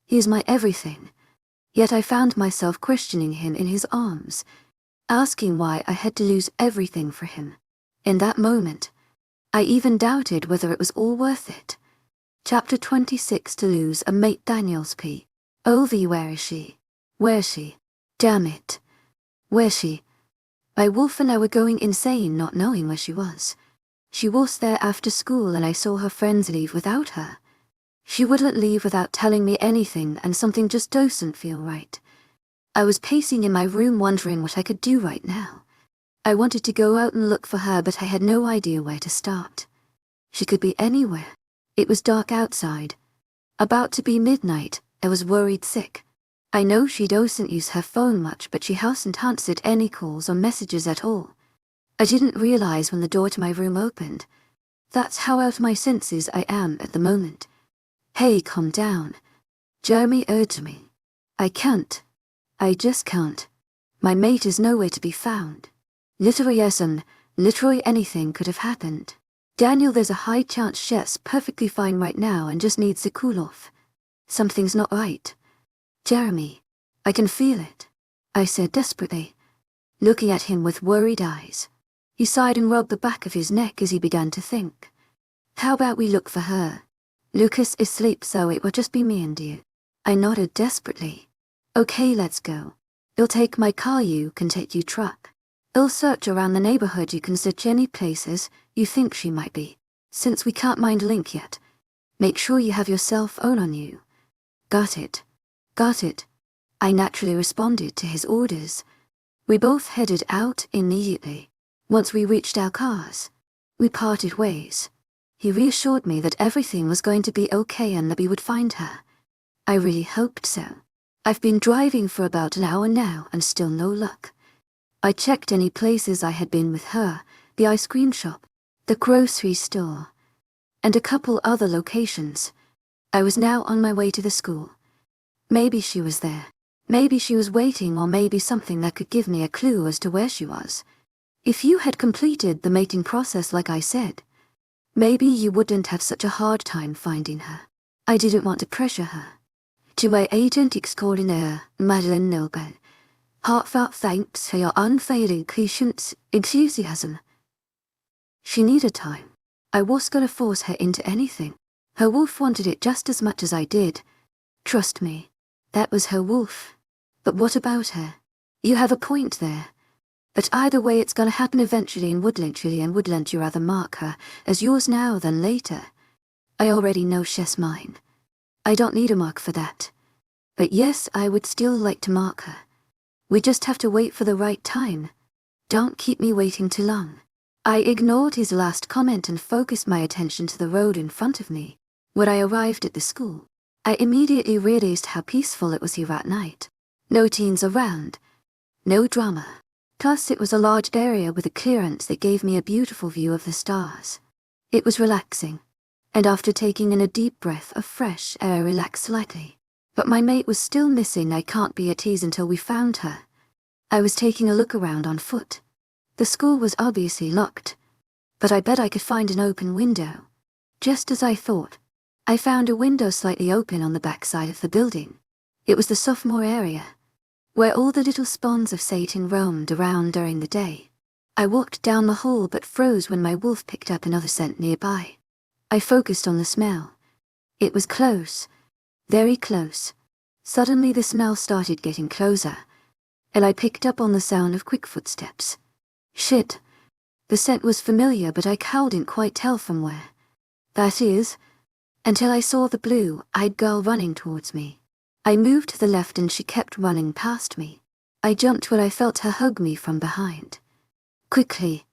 He is my everything. Yet I found myself questioning him in his arms, asking why I had to lose everything for him. In that moment, I even doubted whether it was all worth it. Chapter 26. To lose a mate. Daniel's P. O.V. Where is she? Where's she? Damn it. Where's she? My wolf and I were going insane not knowing where she was. She was there after school and I saw her friends leave without her. She wouldn't leave without telling me anything, and something just doesn't feel right. I was pacing in my room wondering what I could do right now. I wanted to go out and look for her, but I had no idea where to start. She could be anywhere. It was dark outside. About to be midnight. I was worried sick. I know she doesn't use her phone much, but she hasn't answered any calls or messages at all. I didn't realize when the door to my room opened. That's how out of my senses I am at the moment. Hey, calm down. Jeremy urged me. I can't. I just can't. My mate is nowhere to be found. Literally anything could have happened. Daniel, there's a high chance Sheff's perfectly fine right now and just needs to cool off. Something's not right. Jeremy, I can feel it, I said desperately, looking at him with worried eyes. He sighed and rubbed the back of his neck as he began to think. How about we look for her? Lucas is asleep, so it will just be me and you. I nodded desperately. Okay, let's go. I'll take my car, you can take your truck. I'll search around the neighborhood, you can search any places you think she might be. Since we can't find Link yet, make sure you have your cell phone on you. Got it. Got it. I naturally responded to his orders. We both headed out immediately. Once we reached our cars, we parted ways. He reassured me that everything was going to be okay and that we would find her. I really hoped so. I've been driving for about an hour now and still no luck. I checked any places I had been with her, the ice cream shop, the grocery store, and a couple other locations. I was now on my way to the school. Maybe she was there. Maybe she was waiting, or maybe something that could give me a clue as to where she was. If you had completed the mating process like I said, maybe you wouldn't have such a hard time finding her. I didn't want to pressure her. To my agent extraordinaire, Madeline Nilben, heartfelt thanks for your unfailing patience, enthusiasm. She needed time. I was gonna force her into anything. Her wolf wanted it just as much as I did. Trust me, that was her wolf. But what about her? You have a point there. But either way, it's gonna happen eventually in Woodland. Would you rather mark her as yours now than later? I already know she's mine. I don't need a mark for that. But yes, I would still like to mark her. We just have to wait for the right time. Don't keep me waiting too long. I ignored his last comment and focused my attention to the road in front of me. When I arrived at the school, I immediately realized how peaceful it was here at night. No teens around. No drama. Plus, it was a large area with a clearance that gave me a beautiful view of the stars. It was relaxing, and after taking in a deep breath of fresh air, I relaxed slightly. But my mate was still missing. I can't be at ease until we found her. I was taking a look around on foot. The school was obviously locked, but I bet I could find an open window. Just as I thought, I found a window slightly open on the back side of the building. It was the sophomore area, where all the little spawns of Satan roamed around during the day. I walked down the hall but froze when my wolf picked up another scent nearby. I focused on the smell. It was close, very close. Suddenly the smell started getting closer, and I picked up on the sound of quick footsteps. Shit. The scent was familiar, but I couldn't quite tell from where. That is, until I saw the blue-eyed girl running towards me. I moved to the left and she kept running past me. I jumped when I felt her hug me from behind. Quickly,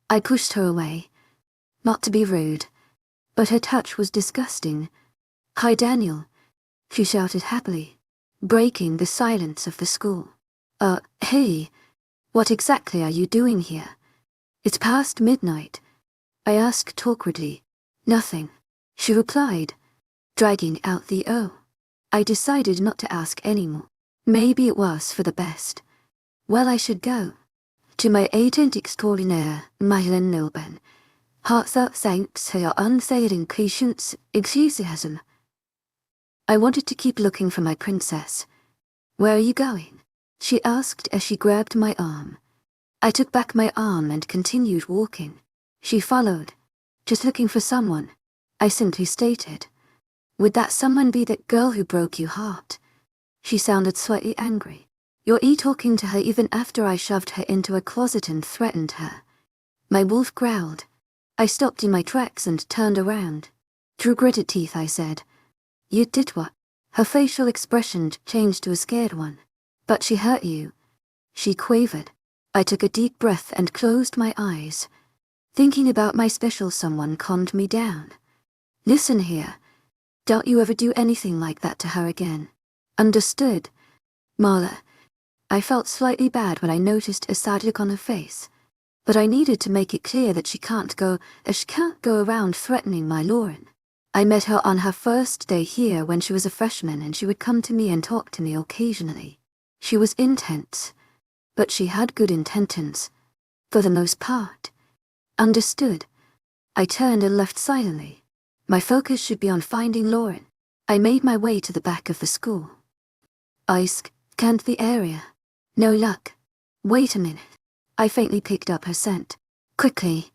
I pushed her away. Not to be rude, but her touch was disgusting. Hi, Daniel, she shouted happily, breaking the silence of the school. Hey, what exactly are you doing here? It's past midnight, I asked awkwardly. Nothing, she replied, dragging out the O. I decided not to ask anymore. Maybe it was for the best. Well, I should go. To my agent extraordinaire, Madeline Nilben, heartfelt thanks for your unfailing patience, enthusiasm. I wanted to keep looking for my princess. Where are you going? She asked as she grabbed my arm. I took back my arm and continued walking. She followed. Just looking for someone, I simply stated. Would that someone be that girl who broke your heart? She sounded slightly angry. You're talking to her even after I shoved her into a closet and threatened her. My wolf growled. I stopped in my tracks and turned around. Through gritted teeth I said, You did what? Her facial expression changed to a scared one. But she hurt you. She quavered. I took a deep breath and closed my eyes. Thinking about my special someone calmed me down. Listen here. Don't you ever do anything like that to her again. Understood? Marla. I felt slightly bad when I noticed a sad look on her face. But I needed to make it clear that she can't go around threatening my Lauren. I met her on her first day here when she was a freshman and she would come to me and talk to me occasionally. She was intense, but she had good intentions. For the most part. Understood. I turned and left silently. My focus should be on finding Lauren. I made my way to the back of the school. I scanned the area. No luck. Wait a minute. I faintly picked up her scent. Quickly.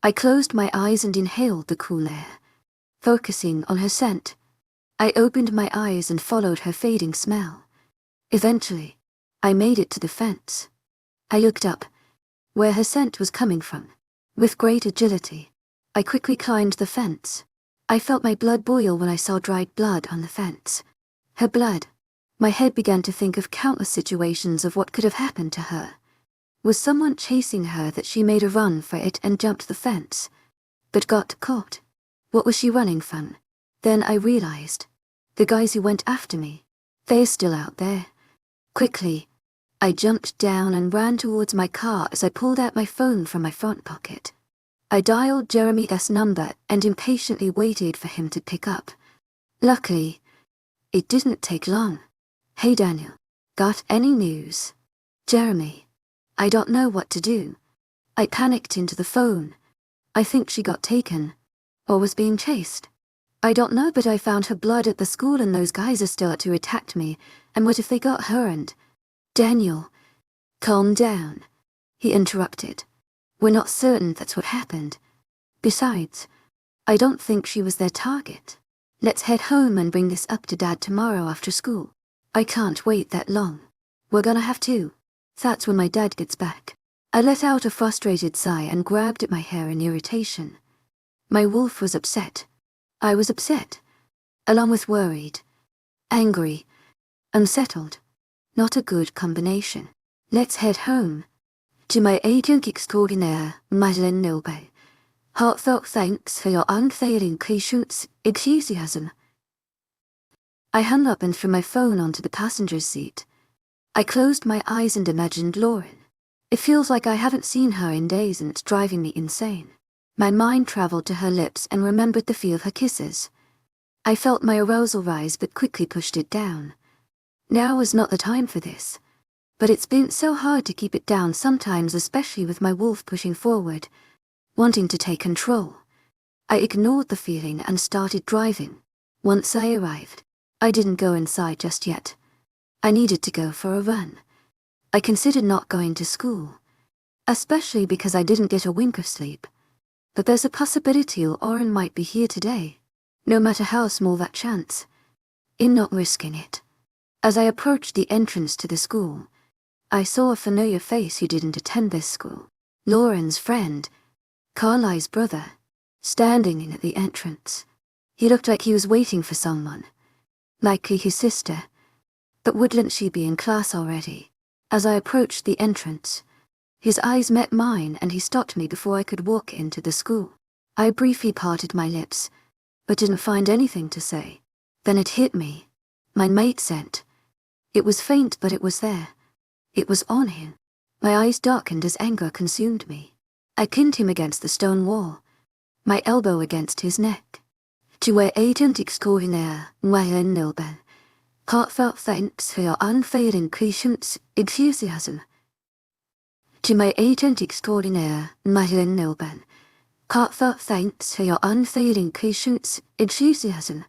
I closed my eyes and inhaled the cool air, focusing on her scent. I opened my eyes and followed her fading smell. Eventually, I made it to the fence. I looked up, where her scent was coming from. With great agility, I quickly climbed the fence. I felt my blood boil when I saw dried blood on the fence. Her blood. My head began to think of countless situations of what could have happened to her. Was someone chasing her that she made a run for it and jumped the fence, but got caught? What was she running from? Then I realized. The guys who went after me. They're still out there. Quickly, I jumped down and ran towards my car as I pulled out my phone from my front pocket. I dialed Jeremy's number and impatiently waited for him to pick up. Luckily, it didn't take long. Hey Daniel, got any news? Jeremy. I don't know what to do. I panicked into the phone. I think she got taken. Or was being chased. I don't know, but I found her blood at the school and those guys are still out to attack me. And what if they got her and... Daniel. Calm down. He interrupted. We're not certain that's what happened. Besides, I don't think she was their target. Let's head home and bring this up to Dad tomorrow after school. I can't wait that long. We're gonna have to. That's when my dad gets back. I let out a frustrated sigh and grabbed at my hair in irritation. My wolf was upset. I was upset. Along with worried. Angry. Unsettled. Not a good combination. Let's head home. To my agent extraordinaire, Madeleine Nilbe. Heartfelt thanks for your unfailing patience, enthusiasm. I hung up and threw my phone onto the passenger's seat. I closed my eyes and imagined Lauren. It feels like I haven't seen her in days and it's driving me insane. My mind traveled to her lips and remembered the feel of her kisses. I felt my arousal rise but quickly pushed it down. Now was not the time for this. But it's been so hard to keep it down sometimes, especially with my wolf pushing forward, wanting to take control. I ignored the feeling and started driving. Once I arrived, I didn't go inside just yet. I needed to go for a run. I considered not going to school, especially because I didn't get a wink of sleep. But there's a possibility Oren might be here today, no matter how small that chance. In not risking it. As I approached the entrance to the school, I saw a familiar face who didn't attend this school. Lauren's friend, Carly's brother, standing in at the entrance. He looked like he was waiting for someone. Likely his sister. But wouldn't she be in class already? As I approached the entrance, his eyes met mine and he stopped me before I could walk into the school. I briefly parted my lips, but didn't find anything to say. Then it hit me. My mate scent. It was faint, but it was there. It was on him. My eyes darkened as anger consumed me. I pinned him against the stone wall, my elbow against his neck. To my agent extraordinaire, Madeleine Nilbe. Heartfelt thanks for your unfailing patience, enthusiasm. To my agent extraordinaire, Madeleine Nilbe. Heartfelt thanks for your unfailing patience, enthusiasm.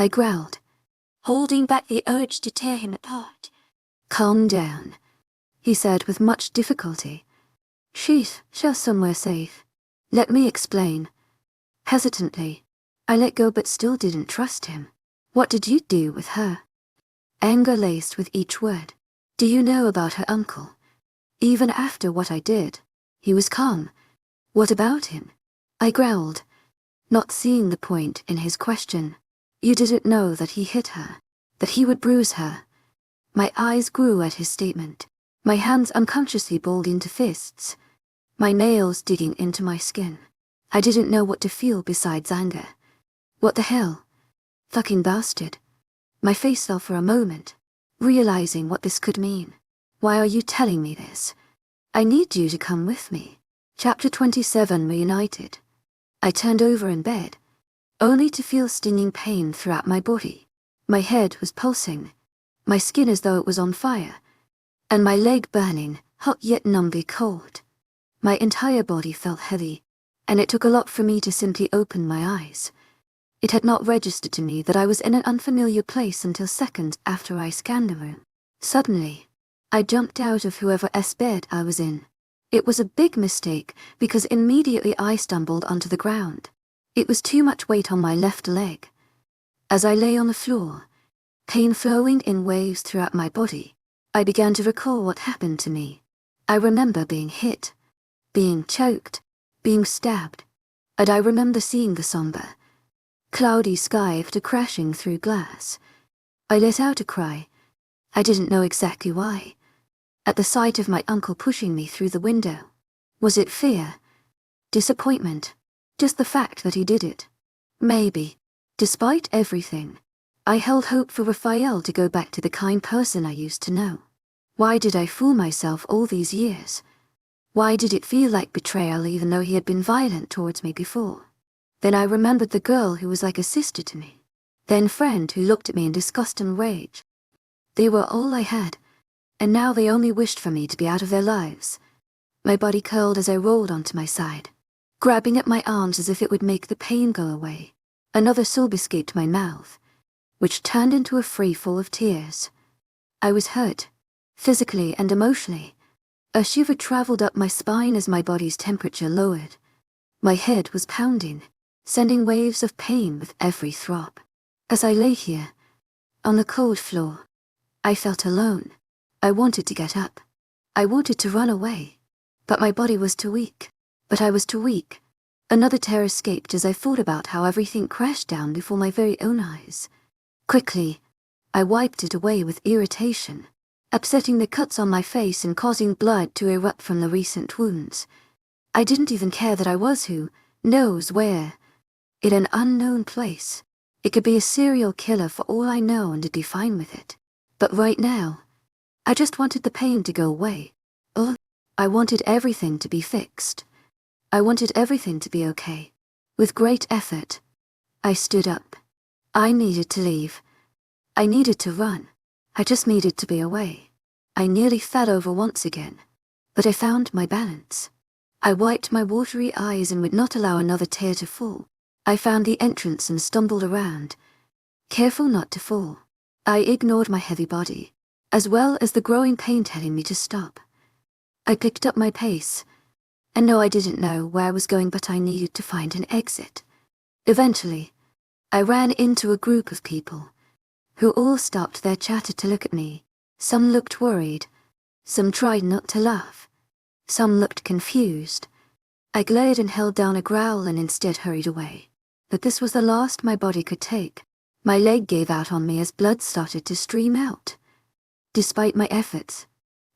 I growled, holding back the urge to tear him apart. Calm down, he said with much difficulty. She's somewhere safe. Let me explain. Hesitantly, I let go but still didn't trust him. What did you do with her? Anger laced with each word. Do you know about her uncle? Even after what I did, he was calm. What about him? I growled, not seeing the point in his question. You didn't know that he hit her, that he would bruise her. My eyes grew at his statement. My hands unconsciously balled into fists, my nails digging into my skin. I didn't know what to feel besides anger. What the hell? Fucking bastard. My face fell for a moment, realizing what this could mean. Why are you telling me this? I need you to come with me. Chapter 27 Reunited. I turned over in bed, only to feel stinging pain throughout my body. My head was pulsing, my skin as though it was on fire, and my leg burning, hot yet numbly cold. My entire body felt heavy, and it took a lot for me to simply open my eyes. It had not registered to me that I was in an unfamiliar place until seconds after I scanned the room. Suddenly, I jumped out of whoever's bed I was in. It was a big mistake because immediately I stumbled onto the ground. It was too much weight on my left leg. As I lay on the floor, pain flowing in waves throughout my body, I began to recall what happened to me. I remember being hit, being choked, being stabbed, and I remember seeing the somber, cloudy sky after crashing through glass. I let out a cry. I didn't know exactly why. At the sight of my uncle pushing me through the window. Was it fear? Disappointment? Just the fact that he did it? Maybe. Despite everything, I held hope for Raphael to go back to the kind person I used to know. Why did I fool myself all these years? Why did it feel like betrayal even though he had been violent towards me before? Then I remembered the girl who was like a sister to me. Then friend who looked at me in disgust and rage. They were all I had, and now they only wished for me to be out of their lives. My body curled as I rolled onto my side, grabbing at my arms as if it would make the pain go away. Another sob escaped my mouth, which turned into a free fall of tears. I was hurt, physically and emotionally. A shiver traveled up my spine as my body's temperature lowered. My head was pounding, sending waves of pain with every throb. As I lay here, on the cold floor, I felt alone. I wanted to get up. I wanted to run away. But my body was too weak. But I was too weak. Another terror escaped as I thought about how everything crashed down before my very own eyes. Quickly, I wiped it away with irritation, upsetting the cuts on my face and causing blood to erupt from the recent wounds. I didn't even care that I was who knows where. In an unknown place. It could be a serial killer for all I know and I'd be fine with it. But right now, I just wanted the pain to go away. Oh, I wanted everything to be fixed. I wanted everything to be okay. With great effort, I stood up. I needed to leave. I needed to run. I just needed to be away. I nearly fell over once again, but I found my balance. I wiped my watery eyes and would not allow another tear to fall. I found the entrance and stumbled around, careful not to fall. I ignored my heavy body, as well as the growing pain telling me to stop. I picked up my pace, and no, I didn't know where I was going, but I needed to find an exit. Eventually, I ran into a group of people, who all stopped their chatter to look at me. Some looked worried, some tried not to laugh, some looked confused. I glared and held down a growl and instead hurried away. But this was the last my body could take. My leg gave out on me as blood started to stream out. Despite my efforts,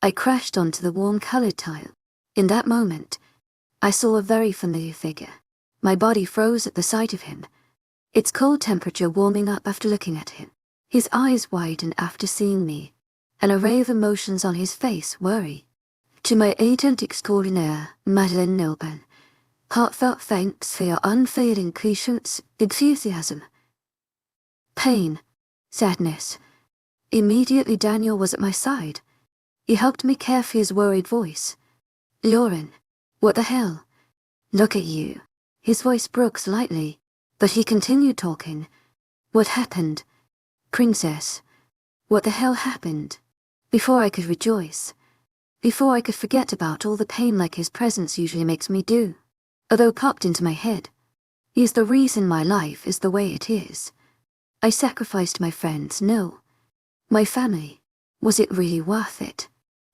I crashed onto the warm-colored tile. In that moment, I saw a very familiar figure. My body froze at the sight of him, its cold temperature warming up after looking at him. His eyes widened after seeing me, an array of emotions on his face: worry. To my agent extraordinaire, Madeleine Nilban, heartfelt thanks for your unfailing patience, enthusiasm. Pain, sadness. Immediately Daniel was at my side. He hugged me carefully, his worried voice. Lauren, what the hell? Look at you. His voice broke slightly, but he continued talking. What happened? Princess. What the hell happened? Before I could rejoice. Before I could forget about all the pain like his presence usually makes me do. Although popped into my head. He is the reason my life is the way it is. I sacrificed my friends, no. My family. Was it really worth it?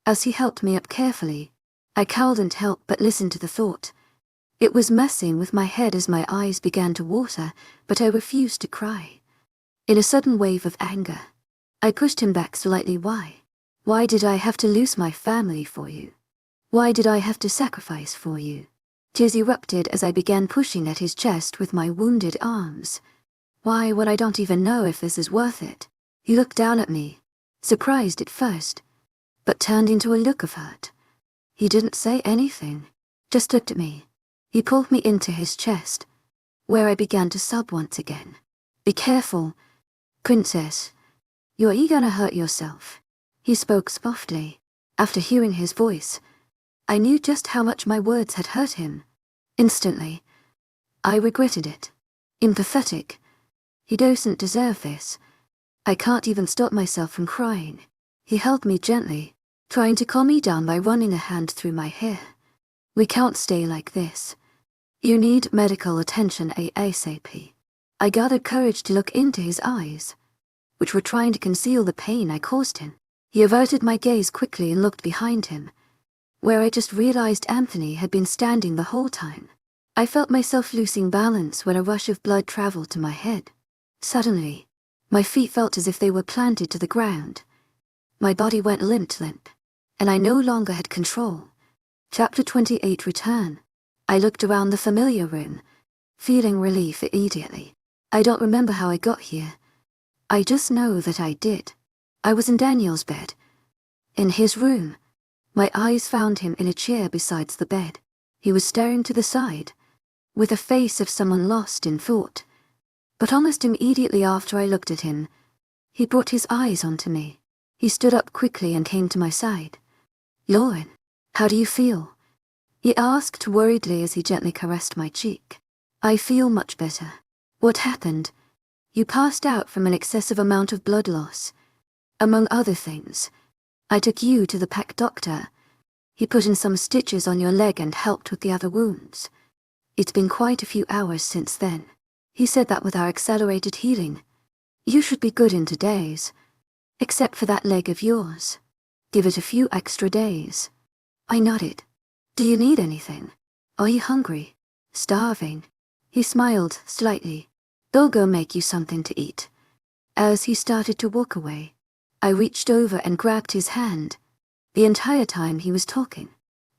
As he helped me up carefully, I couldn't help but listen to the thought. It was messing with my head as my eyes began to water, but I refused to cry. In a sudden wave of anger, I pushed him back slightly. Why? Why did I have to lose my family for you? Why did I have to sacrifice for you? Tears erupted as I began pushing at his chest with my wounded arms. Why, when I don't even know if this is worth it? He looked down at me, surprised at first, but turned into a look of hurt. He didn't say anything, just looked at me. He pulled me into his chest, where I began to sob once again. Be careful, Princess. You're gonna hurt yourself. He spoke softly. After hearing his voice, I knew just how much my words had hurt him. Instantly, I regretted it. Empathetic. He doesn't deserve this. I can't even stop myself from crying. He held me gently, trying to calm me down by running a hand through my hair. We can't stay like this. You need medical attention ASAP. I gathered courage to look into his eyes, which were trying to conceal the pain I caused him. He averted my gaze quickly and looked behind him, where I just realized Anthony had been standing the whole time. I felt myself losing balance when a rush of blood traveled to my head. Suddenly, my feet felt as if they were planted to the ground. My body went limp, and I no longer had control. Chapter 28 Return. I looked around the familiar room, feeling relief immediately. I don't remember how I got here. I just know that I did. I was in Daniel's bed. In his room. My eyes found him in a chair beside the bed. He was staring to the side, with the face of someone lost in thought. But almost immediately after I looked at him, he brought his eyes onto me. He stood up quickly and came to my side. Lauren, how do you feel? He asked worriedly as he gently caressed my cheek. I feel much better. What happened? You passed out from an excessive amount of blood loss. Among other things, I took you to the pack doctor. He put in some stitches on your leg and helped with the other wounds. It's been quite a few hours since then. He said that with our accelerated healing, you should be good in 2 days. Except for that leg of yours. Give it a few extra days. I nodded. Do you need anything? Are you hungry? Starving? He smiled slightly. They'll go make you something to eat. As he started to walk away, I reached over and grabbed his hand. The entire time he was talking,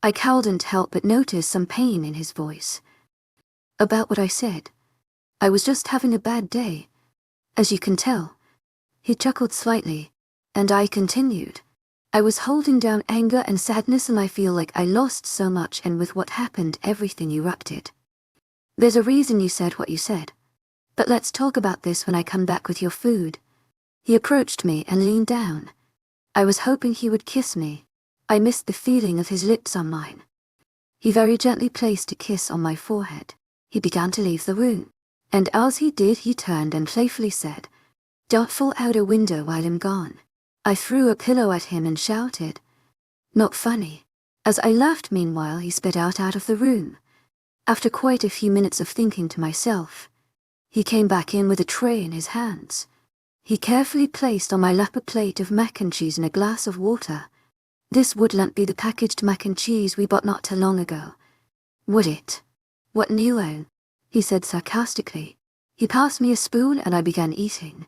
I couldn't help but notice some pain in his voice. About what I said. I was just having a bad day. As you can tell. He chuckled slightly, and I continued. I was holding down anger and sadness, and I feel like I lost so much, and with what happened everything erupted. There's a reason you said what you said. But let's talk about this when I come back with your food. He approached me and leaned down. I was hoping he would kiss me. I missed the feeling of his lips on mine. He very gently placed a kiss on my forehead. He began to leave the room, and as he did he turned and playfully said, "Don't fall out a window while I'm gone." I threw a pillow at him and shouted, "Not funny." As I laughed meanwhile, he sped out of the room. After quite a few minutes of thinking to myself, he came back in with a tray in his hands. He carefully placed on my lap a plate of mac and cheese and a glass of water. This wouldn't be the packaged mac and cheese we bought not too long ago, would it? What new one? He said sarcastically. He passed me a spoon and I began eating.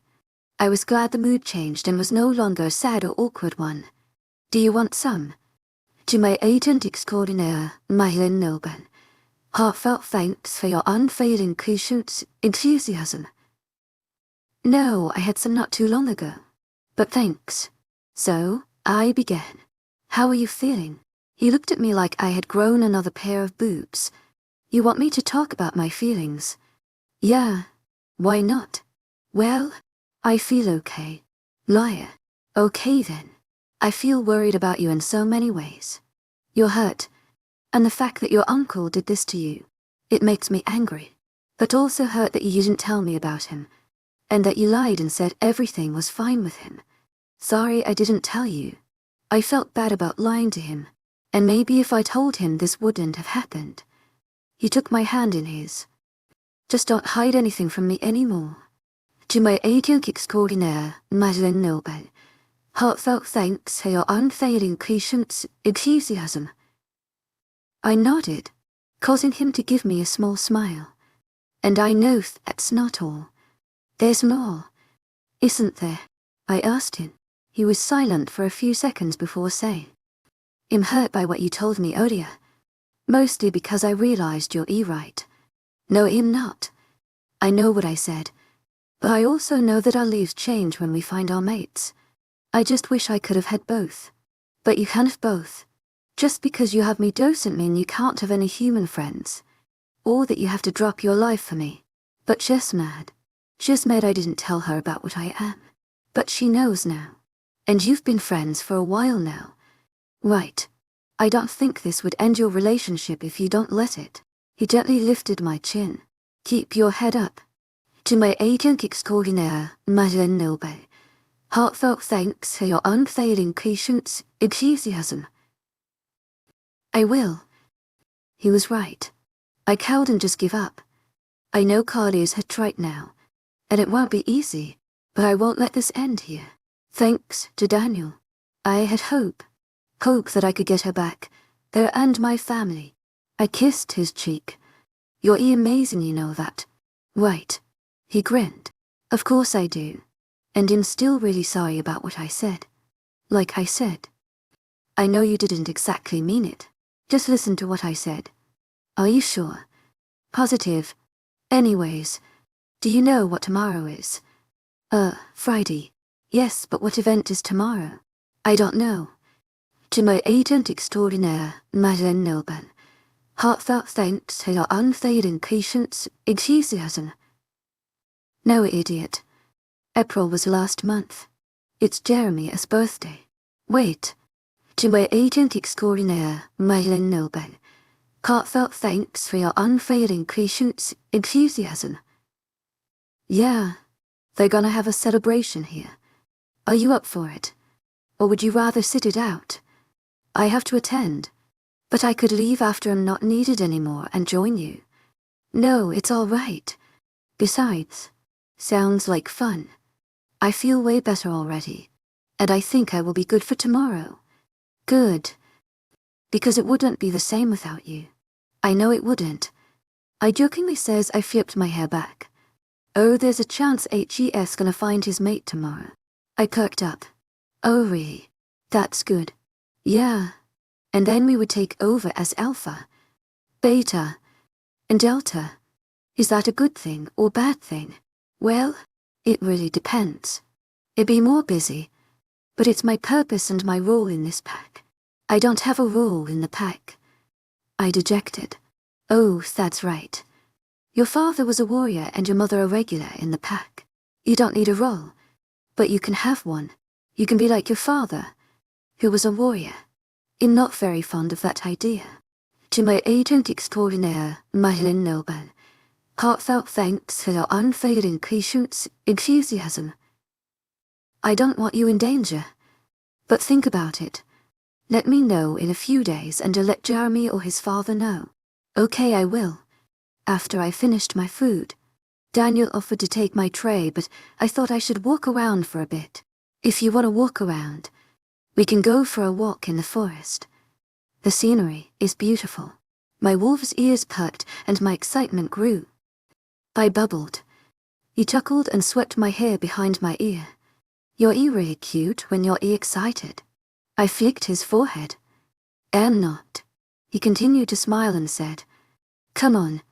I was glad the mood changed and was no longer a sad or awkward one. Do you want some? To my agent extraordinaire, Mylan Noban. Heartfelt thanks for your unfailing patience, enthusiasm. No, I had some not too long ago. But thanks. So, I began. How are you feeling? He looked at me like I had grown another pair of boobs. You want me to talk about my feelings? Yeah. Why not? Well, I feel okay. Liar. Okay then. I feel worried about you in so many ways. You're hurt. And the fact that your uncle did this to you, it makes me angry. But also hurt that you didn't tell me about him. and that you lied and said everything was fine with him. Sorry I didn't tell you. I felt bad about lying to him, and maybe if I told him this wouldn't have happened. He took my hand in his. Just don't hide anything from me anymore. To my agent extraordinaire, Madeleine Noble, heartfelt thanks for your unfailing patience, enthusiasm. I nodded, causing him to give me a small smile. And I know that's not all. There's more, isn't there? I asked him. He was silent for a few seconds before saying, I'm hurt by what you told me earlier. Mostly because I realized you're right. No, I'm not. I know what I said. But I also know that our lives change when we find our mates. I just wish I could have had both. But you can't have both. Just because you have me doesn't mean you can't have any human friends. Or that you have to drop your life for me. But she's mad. She's mad I didn't tell her about what I am. But she knows now. And you've been friends for a while now. Right. I don't think this would end your relationship if you don't let it. He gently lifted my chin. Keep your head up. To my agent extraordinaire, Madeleine Noble, heartfelt thanks for your unfailing patience, enthusiasm. I will. He was right. I couldn't just give up. I know Carly's hurt right now, and it won't be easy, but I won't let this end here. Thanks to Daniel. I had hope that I could get her back, there and my family. I kissed his cheek. You're amazing, you know that. Right. He grinned. Of course I do. And I'm still really sorry about what I said. Like I said. I know you didn't exactly mean it. Just listen to what I said. Are you sure? Positive. Anyways, do you know what tomorrow is? Friday. Yes, but what event is tomorrow? I don't know. To my agent extraordinaire, Madeleine Noble, heartfelt thanks for your unfailing patience, enthusiasm. No, idiot. April was last month. It's Jeremy's birthday. Wait. To my agent extraordinaire, Madeleine Noble, heartfelt thanks for your unfailing patience, enthusiasm. Yeah, they're gonna have a celebration here. Are you up for it? Or would you rather sit it out? I have to attend, but I could leave after I'm not needed anymore and join you. No, it's all right. Besides, sounds like fun. I feel way better already, and I think I will be good for tomorrow. Good. Because it wouldn't be the same without you. I know it wouldn't. I jokingly says I flipped my hair back. Oh, there's a chance HES gonna find his mate tomorrow. I perked up. Oh really? That's good. Yeah. And then we would take over as Alpha, Beta, and Delta. Is that a good thing or bad thing? Well, it really depends. It'd be more busy, but it's my purpose and my role in this pack. I don't have a role in the pack. I dejected. Oh, that's right. Your father was a warrior and your mother a regular in the pack. You don't need a role, but you can have one. You can be like your father, who was a warrior. I'm not very fond of that idea. To my agent extraordinaire, Madeleine Noble, heartfelt thanks for your unfailing patience, enthusiasm. I don't want you in danger, but think about it. Let me know in a few days and I'll let Jeremy or his father know. Okay, I will. After I finished my food, Daniel offered to take my tray, but I thought I should walk around for a bit. If you want to walk around, we can go for a walk in the forest. The scenery is beautiful. My wolf's ears perked and my excitement grew. I bubbled. He chuckled and swept my hair behind my ear. You're really cute when you're excited. I flicked his forehead. Am not. He continued to smile and said, Come on,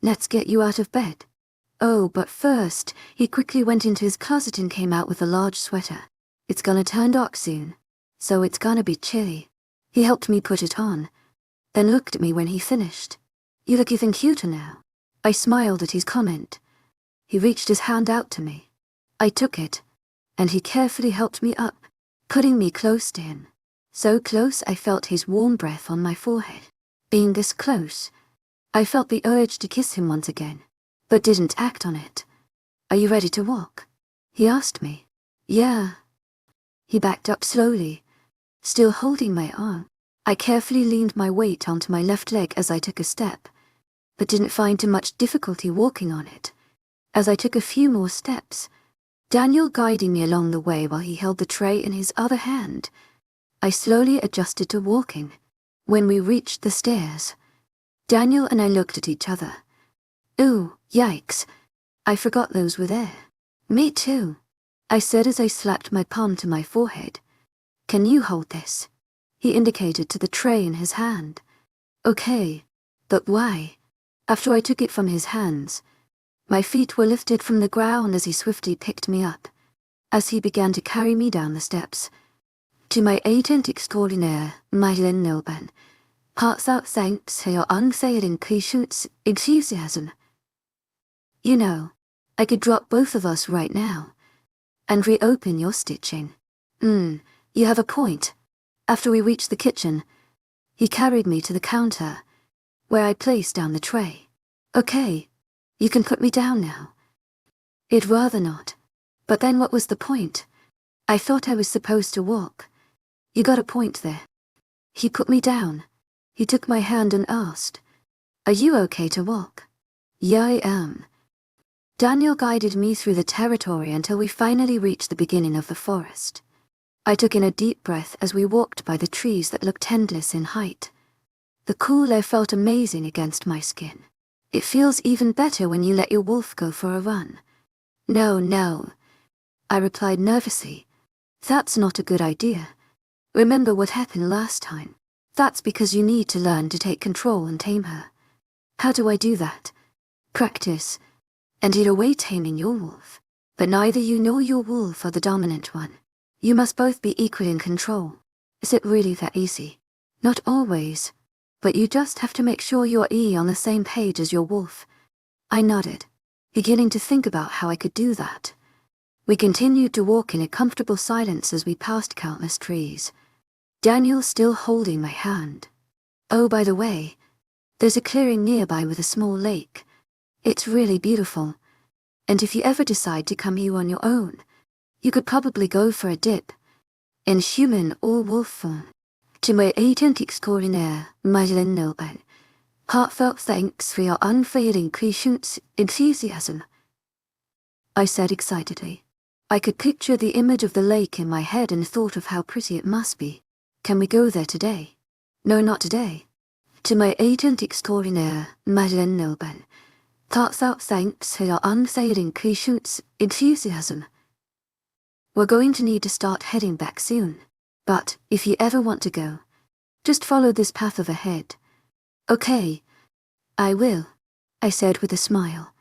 let's get you out of bed. Oh, but first, he quickly went into his closet and came out with a large sweater. It's gonna turn dark soon, so it's gonna be chilly. He helped me put it on, then looked at me when he finished. You look even cuter now. I smiled at his comment. He reached his hand out to me. I took it, and he carefully helped me up, putting me close to him. So close I felt his warm breath on my forehead. Being this close, I felt the urge to kiss him once again, but didn't act on it. "Are you ready to walk?" he asked me. "Yeah." He backed up slowly, still holding my arm. I carefully leaned my weight onto my left leg as I took a step, but didn't find too much difficulty walking on it. As I took a few more steps, Daniel guiding me along the way while he held the tray in his other hand, I slowly adjusted to walking. When we reached the stairs, Daniel and I looked at each other. "Ooh, yikes. I forgot those were there." "Me too," I said as I slapped my palm to my forehead. "Can you hold this?" He indicated to the tray in his hand. "Okay, but why?" After I took it from his hands, my feet were lifted from the ground as he swiftly picked me up, as he began to carry me down the steps. "To my agent extraordinaire, Madeleine Nilban, hearts out thanks for your unfailing patience, enthusiasm." You know, I could drop both of us right now and reopen your stitching. You have a point. After we reached the kitchen, he carried me to the counter, where I placed down the tray. "Okay, you can put me down now." I'd rather not, but then what was the point? I thought I was supposed to walk. "You got a point there." He put me down. He took my hand and asked, "Are you okay to walk?" "Yeah, I am." Daniel guided me through the territory until we finally reached the beginning of the forest. I took in a deep breath as we walked by the trees that looked endless in height. The cool air felt amazing against my skin. It feels even better when you let your wolf go for a run. No, I replied nervously. "That's not a good idea. Remember what happened last time. That's because you need to learn to take control and tame her." "How do I do that?" "Practice, and in a way taming your wolf. But neither you nor your wolf are the dominant one. You must both be equal in control." "Is it really that easy?" "Not always, but you just have to make sure you're on the same page as your wolf." I nodded, beginning to think about how I could do that. We continued to walk in a comfortable silence as we passed countless trees, Daniel still holding my hand. "Oh, by the way, there's a clearing nearby with a small lake. It's really beautiful, and if you ever decide to come here on your own, you could probably go for a dip, in human or wolf form. To my agent extraordinaire, Madeleine Nilban, heartfelt thanks for your unfailing patience, enthusiasm," I said excitedly. I could picture the image of the lake in my head and thought of how pretty it must be. "Can we go there today?" "No, not today. To my agent extraordinaire, Madeleine Nilban, heartfelt thanks for your unfailing patience, enthusiasm. We're going to need to start heading back soon, but if you ever want to go, just follow this path of ahead." "Okay, I will," I said with a smile.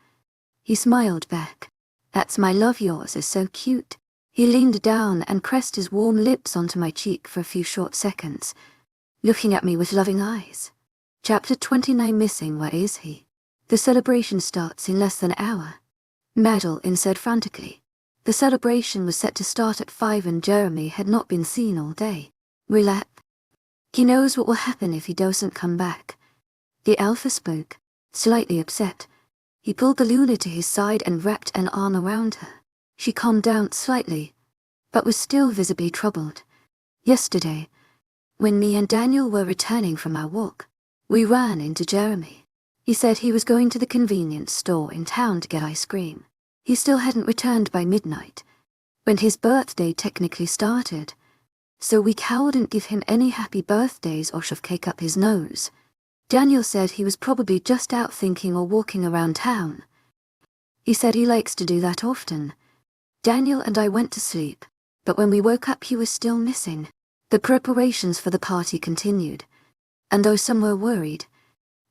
He smiled back. "That's my love, yours is so cute." He leaned down and pressed his warm lips onto my cheek for a few short seconds, looking at me with loving eyes. Chapter 29 missing, where is he? The celebration starts in less than an hour. Madeline said frantically. The celebration was set to start at 5 and Jeremy had not been seen all day. "Relax. He knows what will happen if he doesn't come back." The alpha spoke, slightly upset. He pulled the Luna to his side and wrapped an arm around her. She calmed down slightly, but was still visibly troubled. "Yesterday, when me and Daniel were returning from our walk, we ran into Jeremy. He said he was going to the convenience store in town to get ice cream. He still hadn't returned by midnight, when his birthday technically started, so we couldn't give him any happy birthdays or shove cake up his nose. Daniel said he was probably just out thinking or walking around town. He said he likes to do that often." Daniel and I went to sleep, but when we woke up he was still missing. The preparations for the party continued, and though some were worried,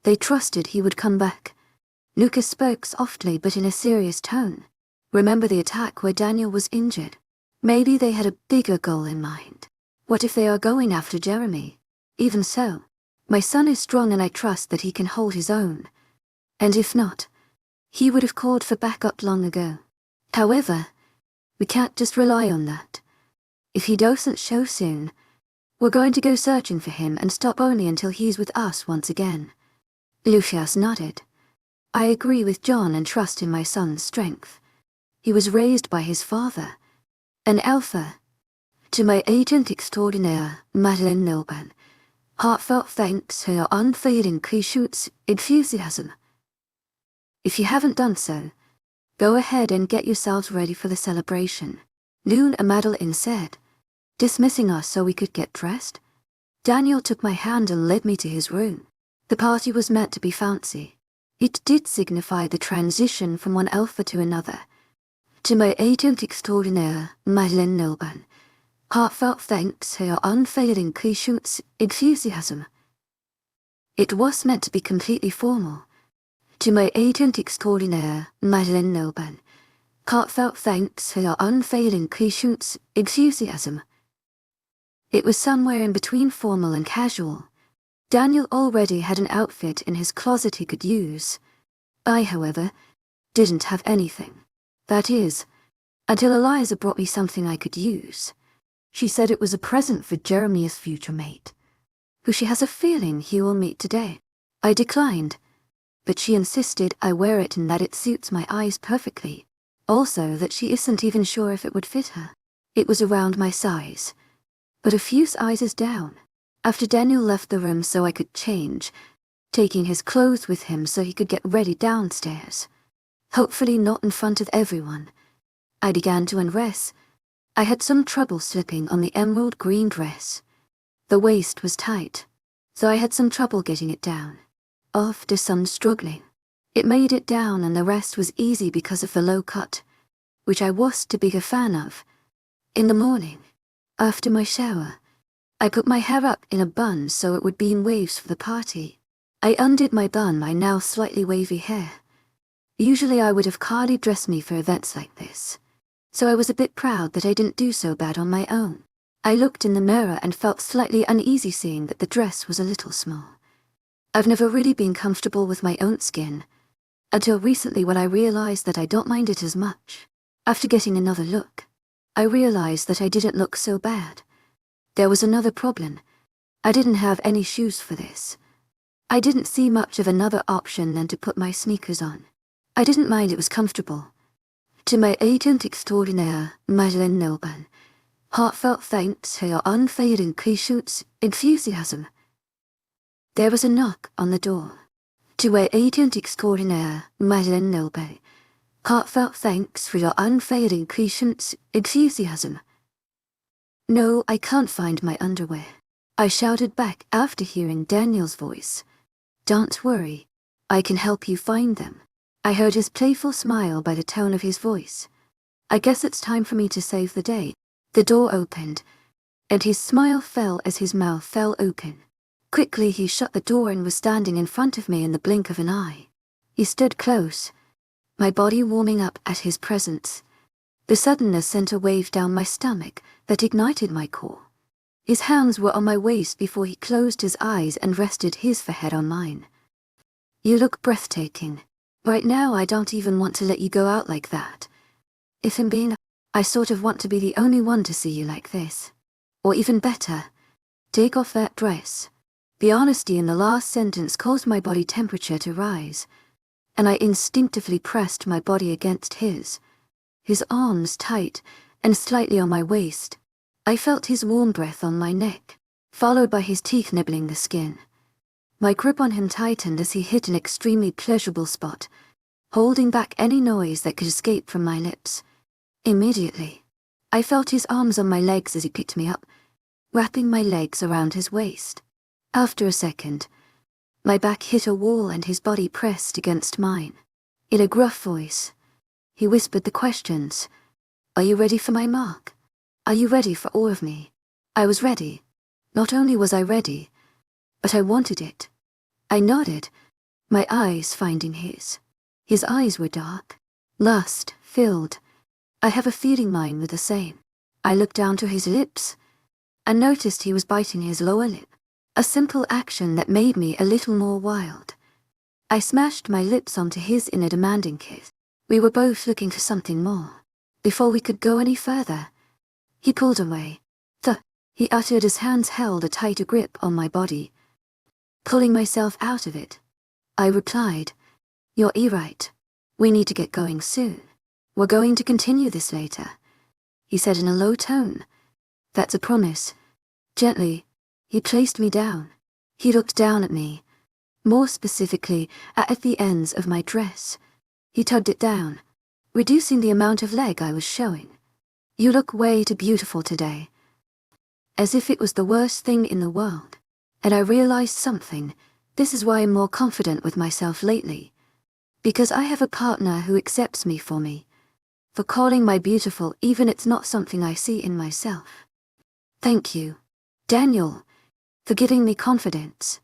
they trusted he would come back. Lucas spoke softly but in a serious tone. "Remember the attack where Daniel was injured? Maybe they had a bigger goal in mind. What if they are going after Jeremy? Even so, my son is strong and I trust that he can hold his own. And if not, he would have called for backup long ago. However, we can't just rely on that. If he doesn't show soon, we're going to go searching for him and stop only until he's with us once again." Lucius nodded. "I agree with John and trust in my son's strength. He was raised by his father, an alpha. To my agent extraordinaire, Madeleine Nilban, heartfelt thanks for your unfailing Clichut's enthusiasm. If you haven't done so, go ahead and get yourselves ready for the celebration, Loon and Madeleine said, dismissing us so we could get dressed. Daniel took my hand and led me to his room. The party was meant to be fancy. It did signify the transition from one alpha to another. To my agent extraordinaire, Madeleine Nilban, heartfelt thanks for your unfailing Clichut's enthusiasm. It was meant to be completely formal. To my agent extraordinaire, Madeleine Nilban, heartfelt thanks for your unfailing Clichut's enthusiasm. It was somewhere in between formal and casual. Daniel already had an outfit in his closet he could use. I, however, didn't have anything. That is, until Eliza brought me something I could use. She said it was a present for Jeremy's future mate, who she has a feeling he will meet today. I declined, but she insisted I wear it and that it suits my eyes perfectly. Also that she isn't even sure if it would fit her. It was around my size, but a few sizes down. After Daniel left the room so I could change, taking his clothes with him so he could get ready downstairs, hopefully not in front of everyone, I began to undress. I had some trouble slipping on the emerald green dress. The waist was tight, so I had some trouble getting it down. After some struggling, it made it down and the rest was easy because of the low cut, which I was to be a fan of. In the morning, after my shower, I put my hair up in a bun so it would be in waves for the party. I undid my bun, my now slightly wavy hair. Usually I would have Carly dressed me for events like this, so I was a bit proud that I didn't do so bad on my own. I looked in the mirror and felt slightly uneasy seeing that the dress was a little small. I've never really been comfortable with my own skin, until recently when I realized that I don't mind it as much. After getting another look, I realized that I didn't look so bad. There was another problem. I didn't have any shoes for this. I didn't see much of another option than to put my sneakers on. I didn't mind, it was comfortable. To my agent extraordinaire, Madeleine Nilban, heartfelt thanks for your unfailing Clichut's enthusiasm. There was a knock on the door. To my agent extraordinaire, Madeleine Nilban, heartfelt thanks for your unfailing Clichut's enthusiasm. No, I can't find my underwear, I shouted back after hearing Daniel's voice. Don't worry, I can help you find them. I heard his playful smile by the tone of his voice. I guess it's time for me to save the day. The door opened, and his smile fell as his mouth fell open. Quickly he shut the door and was standing in front of me in the blink of an eye. He stood close, my body warming up at his presence. The suddenness sent a wave down my stomach that ignited my core. His hands were on my waist before he closed his eyes and rested his forehead on mine. You look breathtaking. Right now I don't even want to let you go out like that. If I'm being, I sort of want to be the only one to see you like this. Or even better, take off that dress. The honesty in the last sentence caused my body temperature to rise, and I instinctively pressed my body against his arms tight and slightly on my waist. I felt his warm breath on my neck, followed by his teeth nibbling the skin. My grip on him tightened as he hit an extremely pleasurable spot, holding back any noise that could escape from my lips. Immediately, I felt his arms on my legs as he picked me up, wrapping my legs around his waist. After a second, my back hit a wall and his body pressed against mine. In a gruff voice, he whispered the questions. Are you ready for my mark? Are you ready for all of me? I was ready. Not only was I ready, but I wanted it. I nodded, my eyes finding his. His eyes were dark, lust-filled. I have a feeling mine were the same. I looked down to his lips and noticed he was biting his lower lip, a simple action that made me a little more wild. I smashed my lips onto his in a demanding kiss. We were both looking for something more. Before we could go any further, he pulled away. He uttered as hands held a tighter grip on my body, pulling myself out of it. I replied, You're right. We need to get going soon. We're going to continue this later, he said in a low tone. That's a promise. Gently, he placed me down. He looked down at me, more specifically at the ends of my dress. He tugged it down, reducing the amount of leg I was showing. You look way too beautiful today. As if it was the worst thing in the world. And I realized something. This is why I'm more confident with myself lately. Because I have a partner who accepts me for calling my beautiful even it's not something I see in myself. Thank you, Daniel, for giving me confidence.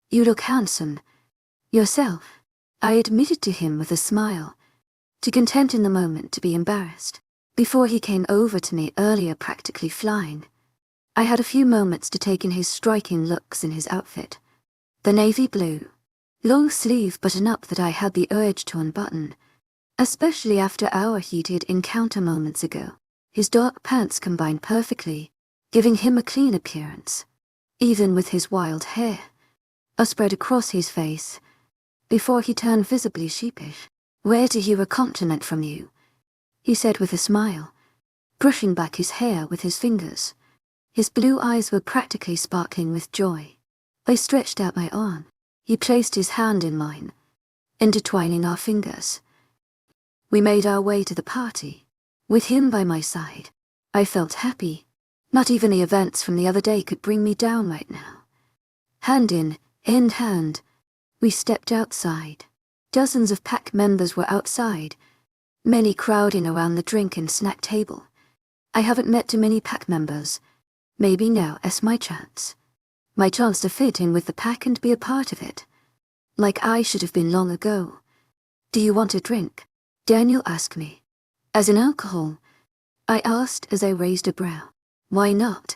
You look handsome. Yourself, I admitted to him with a smile, too content in the moment to be embarrassed. Before he came over to me earlier practically flying, I had a few moments to take in his striking looks in his outfit. The navy blue, long sleeve button-up that I had the urge to unbutton, especially after our heated encounter moments ago. His dark pants combined perfectly, giving him a clean appearance, even with his wild hair spread across his face, before he turned visibly sheepish. Rare to hear a compliment from you, he said with a smile, brushing back his hair with his fingers. His blue eyes were practically sparkling with joy. I stretched out my arm. He placed his hand in mine, intertwining our fingers. We made our way to the party. With him by my side, I felt happy. Not even the events from the other day could bring me down right now. Hand in hand, we stepped outside. Dozens of pack members were outside, many crowding around the drink and snack table. I haven't met too many pack members. Maybe now is my chance. My chance to fit in with the pack and be a part of it. Like I should have been long ago. Do you want a drink? Daniel asked me. As in alcohol? I asked as I raised a brow. Why not?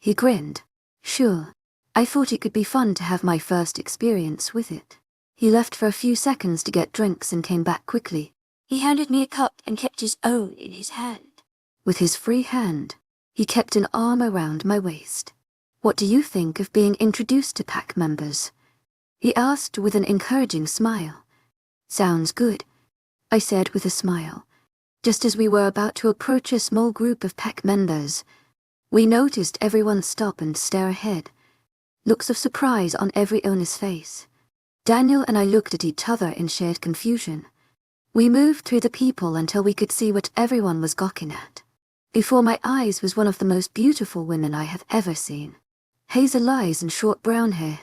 He grinned. Sure. I thought it could be fun to have my first experience with it. He left for a few seconds to get drinks and came back quickly. He handed me a cup and kept his own in his hand. With his free hand, he kept an arm around my waist. What do you think of being introduced to pack members? He asked with an encouraging smile. Sounds good, I said with a smile. Just as we were about to approach a small group of pack members, we noticed everyone stop and stare ahead. Looks of surprise on every owner's face. Daniel and I looked at each other in shared confusion. We moved through the people until we could see what everyone was gawking at. Before my eyes was one of the most beautiful women I have ever seen. Hazel eyes and short brown hair,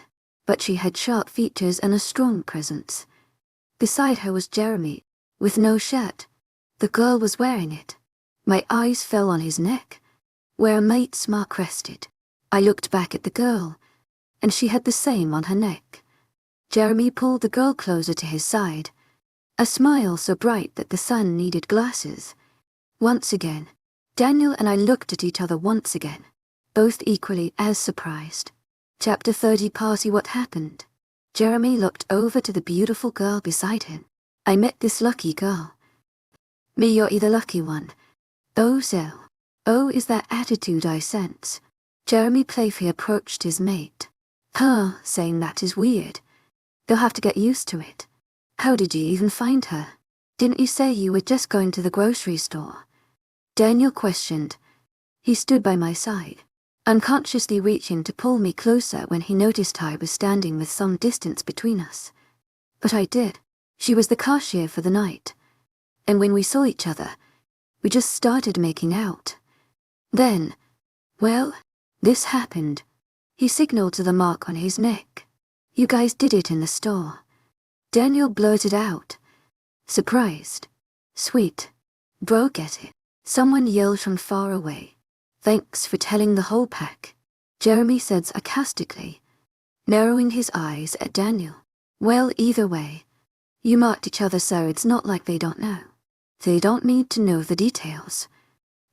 but she had sharp features and a strong presence. Beside her was Jeremy, with no shirt. The girl was wearing it. My eyes fell on his neck, where a mate's mark rested. I looked back at the girl, and she had the same on her neck. Jeremy pulled the girl closer to his side, a smile so bright that the sun needed glasses. Once again, Daniel and I looked at each other once again, both equally as surprised. Chapter 30 Party What happened? Jeremy looked over to the beautiful girl beside him. I met this lucky girl. Me, you're the lucky one. Oh, so. Oh, is that attitude I sense. Jeremy playfully approached his mate. Saying that is weird. They'll have to get used to it. How did you even find her? Didn't you say you were just going to the grocery store? Daniel questioned. He stood by my side, unconsciously reaching to pull me closer when he noticed I was standing with some distance between us. But I did. She was the cashier for the night. And when we saw each other, we just started making out. Then, well, this happened. He signaled to the mark on his neck. You guys did it in the store. Daniel blurted out. Surprised. Sweet. Bro, get it. Someone yelled from far away. Thanks for telling the whole pack, Jeremy said sarcastically, narrowing his eyes at Daniel. Well, either way, you marked each other so it's not like they don't know. They don't need to know the details.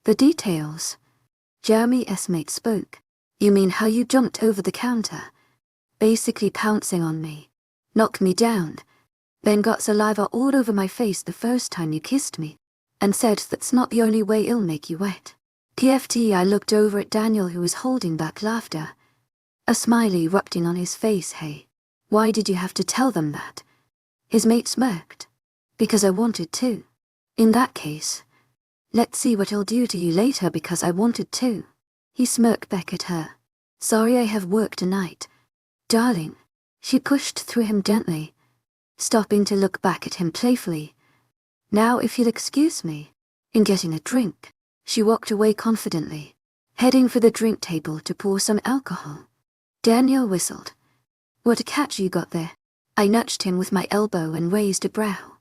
The details? Jeremy's mate spoke. You mean how you jumped over the counter, basically pouncing on me, knocked me down, then got saliva all over my face the first time you kissed me, and said that's not the only way it'll make you wet. PFT, I looked over at Daniel who was holding back laughter, a smile erupting on his face. Hey, why did you have to tell them that? His mate smirked. Because I wanted to. In that case, let's see what I'll do to you later because I wanted to. He smirked back at her. Sorry I have work tonight. Darling. She pushed through him gently, stopping to look back at him playfully. Now if you'll excuse me. In getting a drink. She walked away confidently, heading for the drink table to pour some alcohol. Daniel whistled. What a catch you got there. I nudged him with my elbow and raised a brow.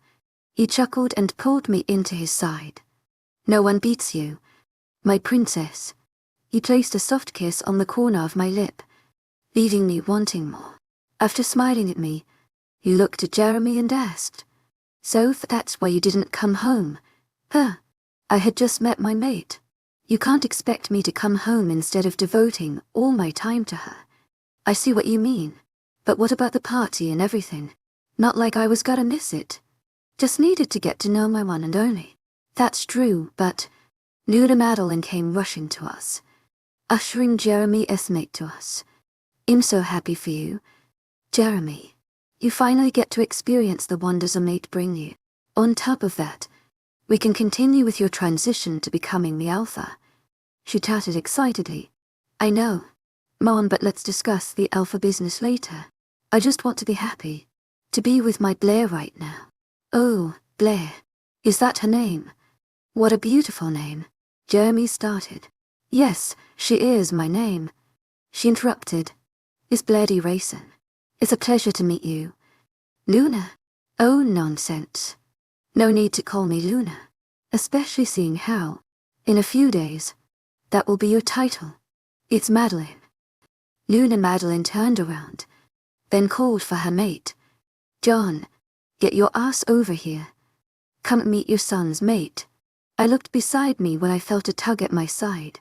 He chuckled and pulled me into his side. No one beats you, my princess. He placed a soft kiss on the corner of my lip, leaving me wanting more. After smiling at me, he looked at Jeremy and asked, So that's why you didn't come home? Huh. I had just met my mate. You can't expect me to come home instead of devoting all my time to her. I see what you mean. But what about the party and everything? Not like I was gonna miss it. Just needed to get to know my one and only. That's true, but Luna Madeline came rushing to us, ushering Jeremy's mate to us. I'm so happy for you, Jeremy. You finally get to experience the wonders a mate bring you. On top of that, we can continue with your transition to becoming the alpha. She chatted excitedly. I know, Mom, but let's discuss the alpha business later. I just want to be happy. To be with my Blair right now. Oh, Blair. Is that her name? What a beautiful name. Jeremy started. Yes, she is my name. She interrupted. Is Bloody racing? It's a pleasure to meet you. Luna? Oh, nonsense. No need to call me Luna. Especially seeing how, in a few days, that will be your title. It's Madeline. Luna Madeline turned around, then called for her mate. John, get your ass over here. Come meet your son's mate. I looked beside me when I felt a tug at my side.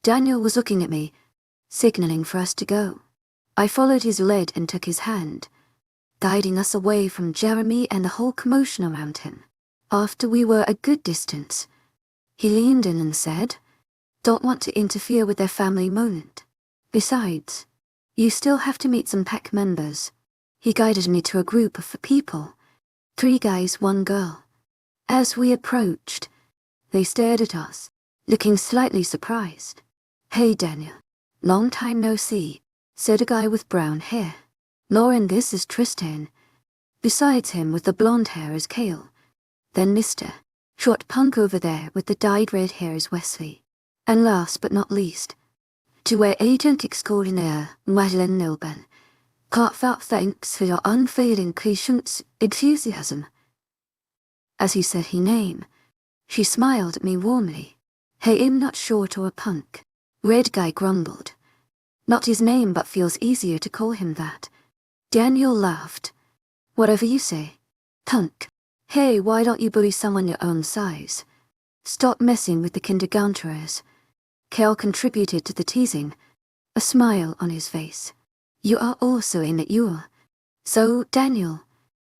Daniel was looking at me, signaling for us to go. I followed his lead and took his hand, guiding us away from Jeremy and the whole commotion around him. After we were a good distance, he leaned in and said, Don't want to interfere with their family moment. Besides, you still have to meet some pack members. He guided me to a group of people, 3 guys, 1 girl. As we approached, they stared at us, looking slightly surprised. Hey Daniel, long time no see, said a guy with brown hair. Lauren, this is Tristan. Besides him with the blonde hair is Kale. Then Mr. Short punk over there with the dyed red hair is Wesley. And last but not least, to our agent extraordinaire, Madeline Nilban. Heartfelt thanks for your unfailing patience, enthusiasm. As he said his name, she smiled at me warmly. Hey, I'm not short or a punk. Red guy grumbled. Not his name, but feels easier to call him that. Daniel laughed. Whatever you say. Punk. Hey, why don't you bully someone your own size? Stop messing with the kindergarteners. Kel contributed to the teasing, a smile on his face. You are also immature. So, Daniel,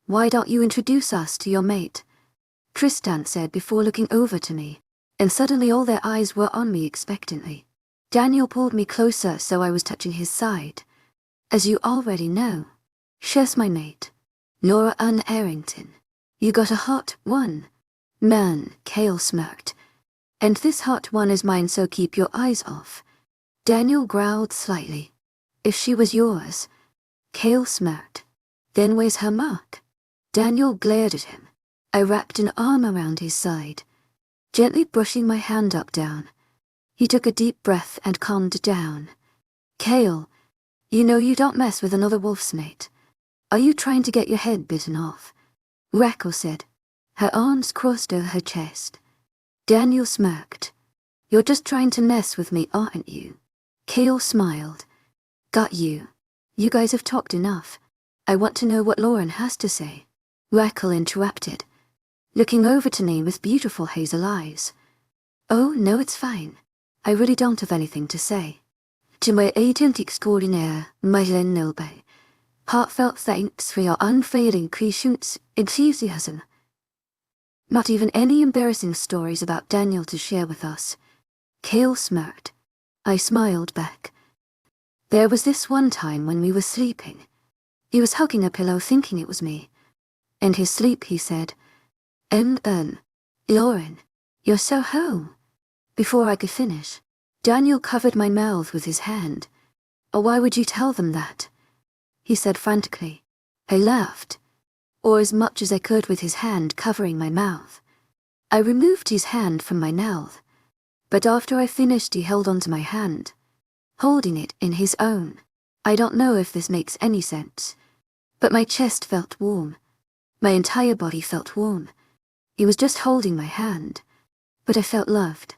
why don't you introduce us to your mate? Tristan said before looking over to me, and suddenly all their eyes were on me expectantly. Daniel pulled me closer so I was touching his side. As you already know, she's my mate, Nora Ann Arrington. You got a hot one. Man, Kale smirked. And this hot one is mine, so keep your eyes off. Daniel growled slightly. If she was yours. Kale smirked. Then where's her mark? Daniel glared at him. I wrapped an arm around his side, gently brushing my hand up down. He took a deep breath and calmed down. Kale, you know you don't mess with another wolf's mate. Are you trying to get your head bitten off? Raquel said, her arms crossed over her chest. Daniel smirked. You're just trying to mess with me, aren't you? Kale smiled. Got you. You guys have talked enough. I want to know what Lauren has to say. Raquel interrupted, looking over to me with beautiful hazel eyes. Oh, no, it's fine. I really don't have anything to say. To my agent extraordinaire, Madeline Nilbay, heartfelt thanks for your unfailing patience, enthusiasm. Not even any embarrassing stories about Daniel to share with us. Kale smirked. I smiled back. There was this one time when we were sleeping. He was hugging a pillow thinking it was me. In his sleep he said, is Lauren, you're so home. Before I could finish, Daniel covered my mouth with his hand. Oh, why would you tell them that? He said frantically. I laughed, or as much as I could with his hand covering my mouth. I removed his hand from my mouth, but after I finished he held onto my hand, holding it in his own. I don't know if this makes any sense, but my chest felt warm. My entire body felt warm. He was just holding my hand, but I felt loved.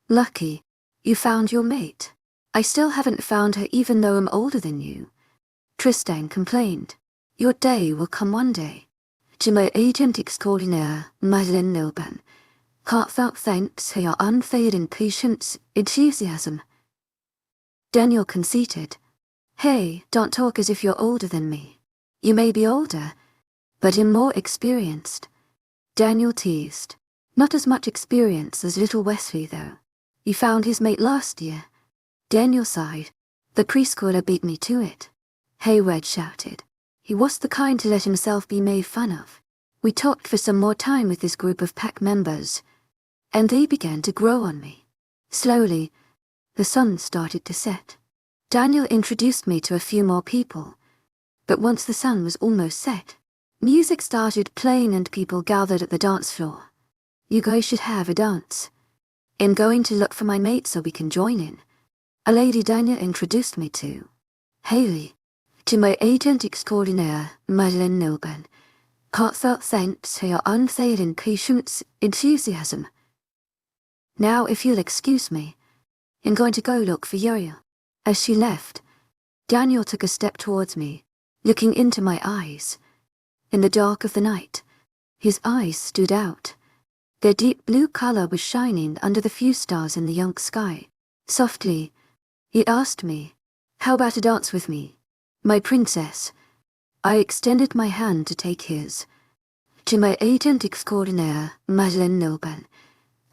Lucky, you found your mate. I still haven't found her even though I'm older than you. Tristan complained. Your day will come one day. To my agent extraordinaire, Madeleine Nilban. Heartfelt thanks for your unfailing patience, enthusiasm. Daniel conceded. Hey, don't talk as if you're older than me. You may be older, but you're more experienced. Daniel teased. Not as much experience as little Wesley, though. He found his mate last year. Daniel sighed. The preschooler beat me to it. Hayward shouted. He was the kind to let himself be made fun of. We talked for some more time with this group of pack members, and they began to grow on me. Slowly, the sun started to set. Daniel introduced me to a few more people, but once the sun was almost set, music started playing and people gathered at the dance floor. You guys should have a dance. I'm going to look for my mate so we can join in. A lady Daniel introduced me to. Haley. To my agent extraordinaire, Madeleine Nilban. Heartfelt thanks for your unfailing patience, enthusiasm. Now, if you'll excuse me, I'm going to go look for Uriel. As she left, Daniel took a step towards me, looking into my eyes. In the dark of the night, his eyes stood out. Their deep blue color was shining under the few stars in the young sky. Softly, he asked me, how about a dance with me? My princess. I extended my hand to take his. To my agent extraordinaire, Madeleine Nilban.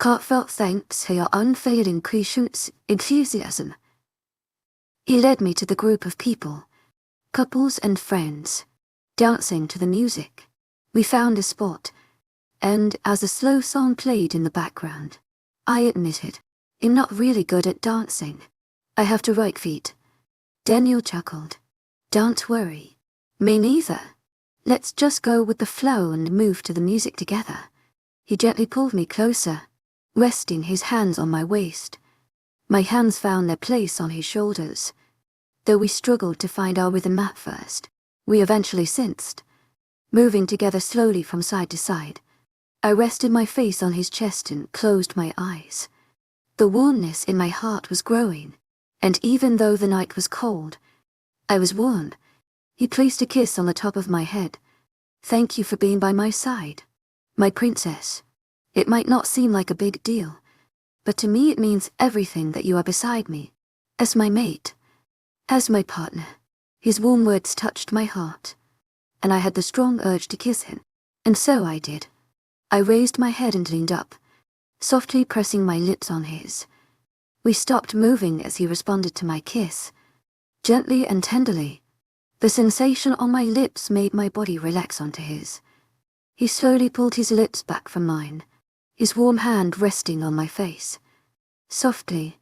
Heartfelt thanks for your unfailing patience, enthusiasm. He led me to the group of people, couples and friends, dancing to the music. We found a spot, and as a slow song played in the background, I admitted, I'm not really good at dancing. I have to right feet. Daniel chuckled. Don't worry. Me neither. Let's just go with the flow and move to the music together. He gently pulled me closer, resting his hands on my waist. My hands found their place on his shoulders. Though we struggled to find our rhythm at first, we eventually sensed, moving together slowly from side to side. I rested my face on his chest and closed my eyes. The warmness in my heart was growing, and even though the night was cold, I was warm. He placed a kiss on the top of my head. Thank you for being by my side, my princess. It might not seem like a big deal, but to me it means everything that you are beside me, as my mate, as my partner. His warm words touched my heart, and I had the strong urge to kiss him, and so I did. I raised my head and leaned up, softly pressing my lips on his. We stopped moving as he responded to my kiss, gently and tenderly. The sensation on my lips made my body relax onto his. He slowly pulled his lips back from mine, his warm hand resting on my face. Softly,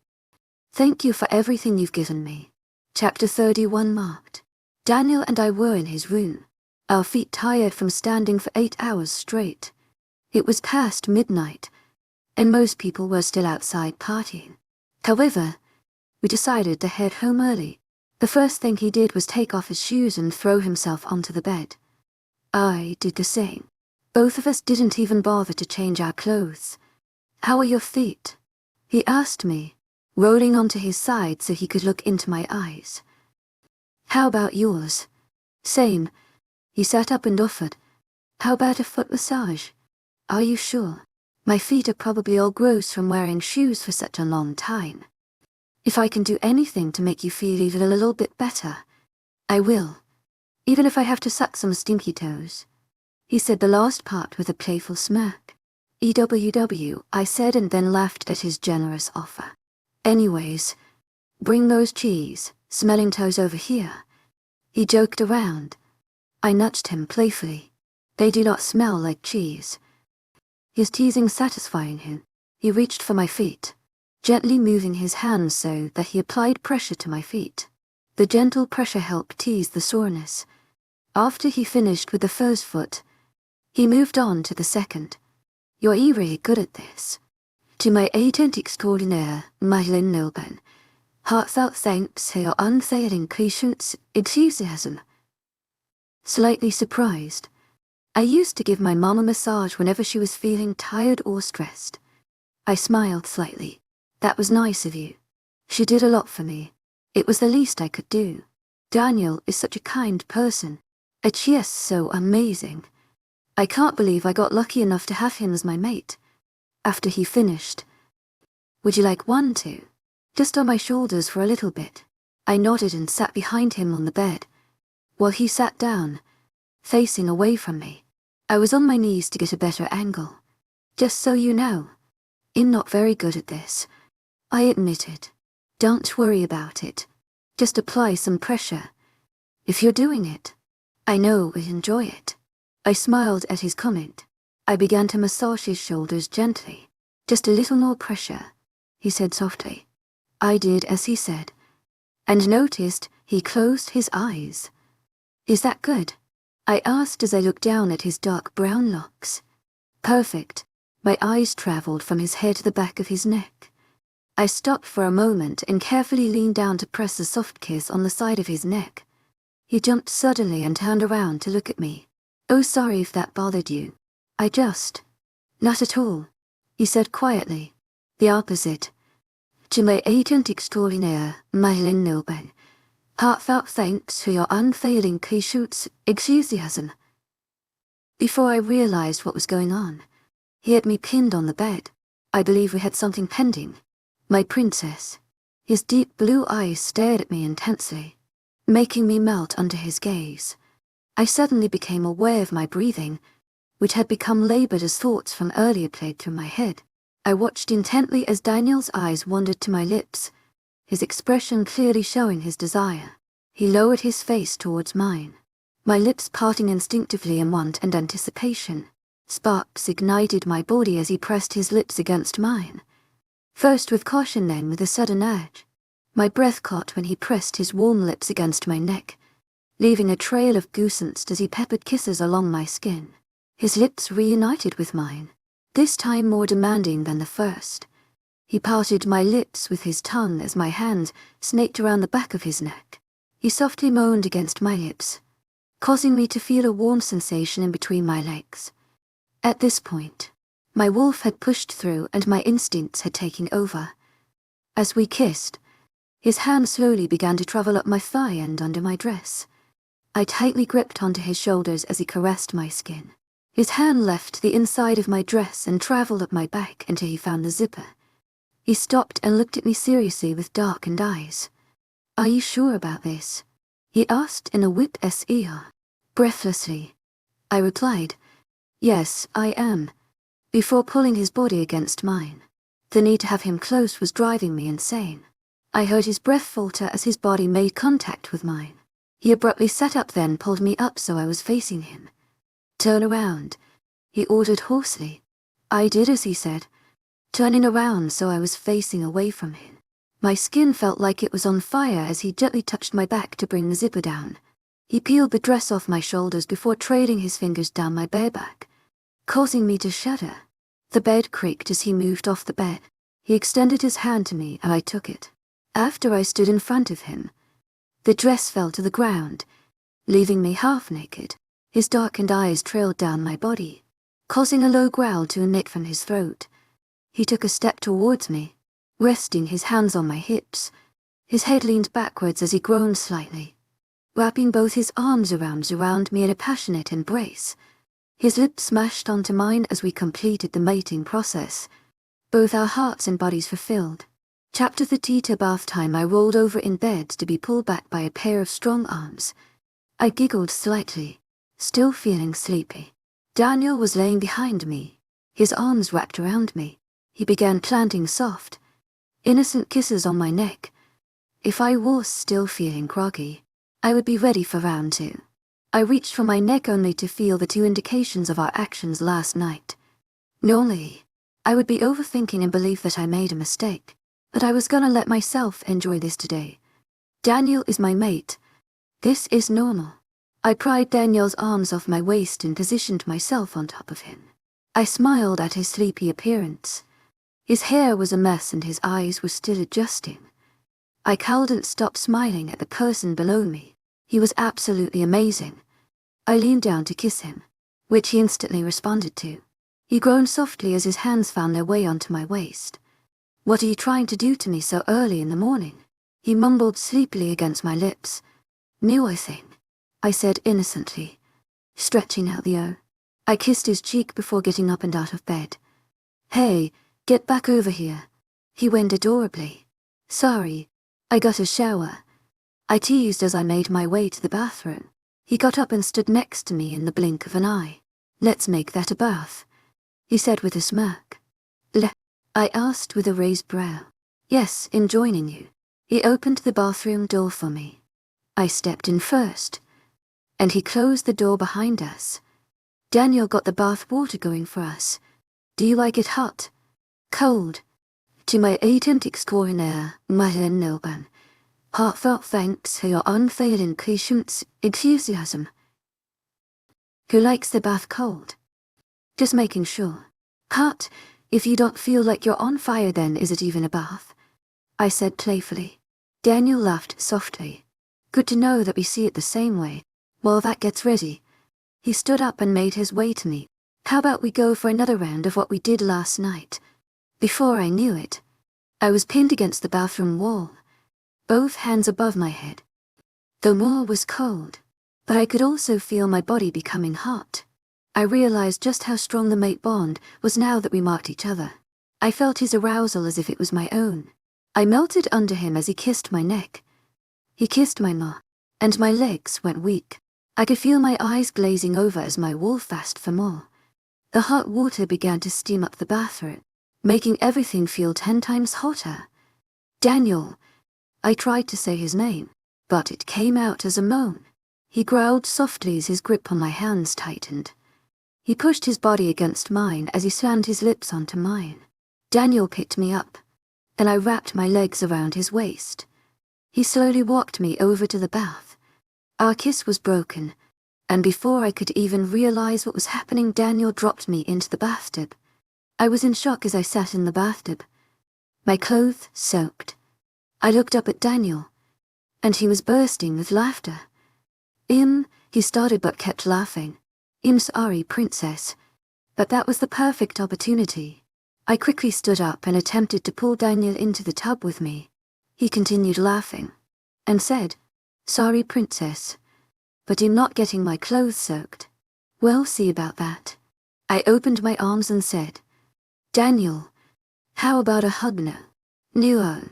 thank you for everything you've given me. Chapter 31 marked. Daniel and I were in his room, our feet tired from standing for 8 hours straight. It was past midnight, and most people were still outside partying. However, we decided to head home early. The first thing he did was take off his shoes and throw himself onto the bed. I did the same. Both of us didn't even bother to change our clothes. How are your feet? He asked me, rolling onto his side so he could look into my eyes. How about yours? Same. He sat up and offered. How about a foot massage? Are you sure? My feet are probably all gross from wearing shoes for such a long time. If I can do anything to make you feel even a little bit better, I will. Even if I have to suck some stinky toes. He said the last part with a playful smirk. EWW, I said, and then laughed at his generous offer. Anyways, bring those cheese, smelling toes over here. He joked around. I nudged him playfully. They do not smell like cheese. his teasing satisfying him. He reached for my feet, gently moving his hands so that he applied pressure to my feet. The gentle pressure helped ease the soreness. After he finished with the first foot, he moved on to the second. You're really good at this. To my agent extraordinaire, wildest, heartfelt thanks for your unfailing patience, enthusiasm. Slightly surprised, I used to give my mom a massage whenever she was feeling tired or stressed. I smiled slightly. That was nice of you. She did a lot for me. It was the least I could do. Daniel is such a kind person. And she is so amazing. I can't believe I got lucky enough to have him as my mate. After he finished, would you like one too? Just on my shoulders for a little bit. I nodded and sat behind him on the bed, while he sat down, facing away from me. I was on my knees to get a better angle. Just so you know, I'm not very good at this. I admitted. Don't worry about it. Just apply some pressure. If you're doing it, I know we'll enjoy it. I smiled at his comment. I began to massage his shoulders gently. Just a little more pressure, he said softly. I did as he said, and noticed he closed his eyes. Is that good? I asked as I looked down at his dark brown locks. Perfect. My eyes traveled from his head to the back of his neck. I stopped for a moment and carefully leaned down to press a soft kiss on the side of his neck. He jumped suddenly and turned around to look at me. Oh, sorry if that bothered you. Not at all, he said quietly. The opposite. To my agent extraordinaire, wildest, heartfelt thanks for your unfailing patience, enthusiasm. Before I realized what was going on, he had me pinned on the bed. I believe we had something pending. My princess. His deep blue eyes stared at me intensely, making me melt under his gaze. I suddenly became aware of my breathing, which had become labored as thoughts from earlier played through my head. I watched intently as Daniel's eyes wandered to my lips, his expression clearly showing his desire. He lowered his face towards mine, my lips parting instinctively in want and anticipation. Sparks ignited my body as he pressed his lips against mine. First with caution, then with a sudden urge. My breath caught when he pressed his warm lips against my neck, leaving a trail of goosebumps as he peppered kisses along my skin. His lips reunited with mine, this time more demanding than the first. He parted my lips with his tongue as my hand snaked around the back of his neck. He softly moaned against my lips, causing me to feel a warm sensation in between my legs. At this point, my wolf had pushed through and my instincts had taken over. As we kissed, his hand slowly began to travel up my thigh and under my dress. I tightly gripped onto his shoulders as he caressed my skin. His hand left the inside of my dress and traveled up my back until he found the zipper. He stopped and looked at me seriously with darkened eyes. Are you sure about this? He asked in a whisper. Breathlessly, I replied, yes, I am, before pulling his body against mine. The need to have him close was driving me insane. I heard his breath falter as his body made contact with mine. He abruptly sat up, then pulled me up so I was facing him. Turn around, he ordered hoarsely. I did as he said, turning around so I was facing away from him. My skin felt like it was on fire as he gently touched my back to bring the zipper down. He peeled the dress off my shoulders before trailing his fingers down my bare back, causing me to shudder. The bed creaked as he moved off the bed. He extended his hand to me and I took it. After I stood in front of him, the dress fell to the ground, leaving me half naked. His darkened eyes trailed down my body, causing a low growl to emit from his throat. He took a step towards me, resting his hands on my hips. His head leaned backwards as he groaned slightly, wrapping both his arms around me in a passionate embrace. His lips smashed onto mine as we completed the mating process, both our hearts and bodies fulfilled. Chapter 30. Bath time. I rolled over in bed to be pulled back by a pair of strong arms. I giggled slightly, still feeling sleepy. Daniel was laying behind me, his arms wrapped around me. He began planting soft, innocent kisses on my neck. If I was still feeling groggy, I would be ready for round 2. I reached for my neck only to feel the 2 indications of our actions last night. Normally, I would be overthinking and believe that I made a mistake, but I was gonna let myself enjoy this today. Daniel is my mate. This is normal. I pried Daniel's arms off my waist and positioned myself on top of him. I smiled at his sleepy appearance. His hair was a mess and his eyes were still adjusting. I couldn't stop smiling at the person below me. He was absolutely amazing. I leaned down to kiss him, which he instantly responded to. He groaned softly as his hands found their way onto my waist. "What are you trying to do to me so early in the morning?" He mumbled sleepily against my lips. "New, I think," I said innocently, stretching out the O. I kissed his cheek before getting up and out of bed. "Hey, get back over here," he whined adorably. "Sorry, I got a shower," I teased as I made my way to the bathroom. He got up and stood next to me in the blink of an eye. "Let's make that a bath," he said with a smirk. I asked with a raised brow. "Yes, in joining you." He opened the bathroom door for me. I stepped in first, and he closed the door behind us. Daniel got the bath water going for us. "Do you like it hot? Cold?" To my agent extraordinaire, Madeleine Nilban. Heartfelt thanks for your unfailing patience, enthusiasm. Who likes the bath cold? Just making sure. Hot, if you don't feel like you're on fire, then is it even a bath? I said playfully. Daniel laughed softly. Good to know that we see it the same way. While that gets ready, he stood up and made his way to me. How about we go for another round of what we did last night? Before I knew it, I was pinned against the bathroom wall, both hands above my head. The wall was cold, but I could also feel my body becoming hot. I realized just how strong the mate bond was now that we marked each other. I felt his arousal as if it was my own. I melted under him as he kissed my neck. He kissed my jaw, and my legs went weak. I could feel my eyes glazing over as my wolf asked for more. The hot water began to steam up the bathroom, making everything feel 10 times hotter. "Daniel," I tried to say his name, but it came out as a moan. He growled softly as his grip on my hands tightened. He pushed his body against mine as he slammed his lips onto mine. Daniel picked me up, and I wrapped my legs around his waist. He slowly walked me over to the bath. Our kiss was broken, and before I could even realize what was happening, Daniel dropped me into the bathtub. I was in shock as I sat in the bathtub, my clothes soaked. I looked up at Daniel, and he was bursting with laughter. He started but kept laughing. "I'm sorry, princess, but that was the perfect opportunity." I quickly stood up and attempted to pull Daniel into the tub with me. He continued laughing, and said, "Sorry, princess, but I'm not getting my clothes soaked." "We'll see about that." I opened my arms and said, "Daniel, how about a hug now?" "No,"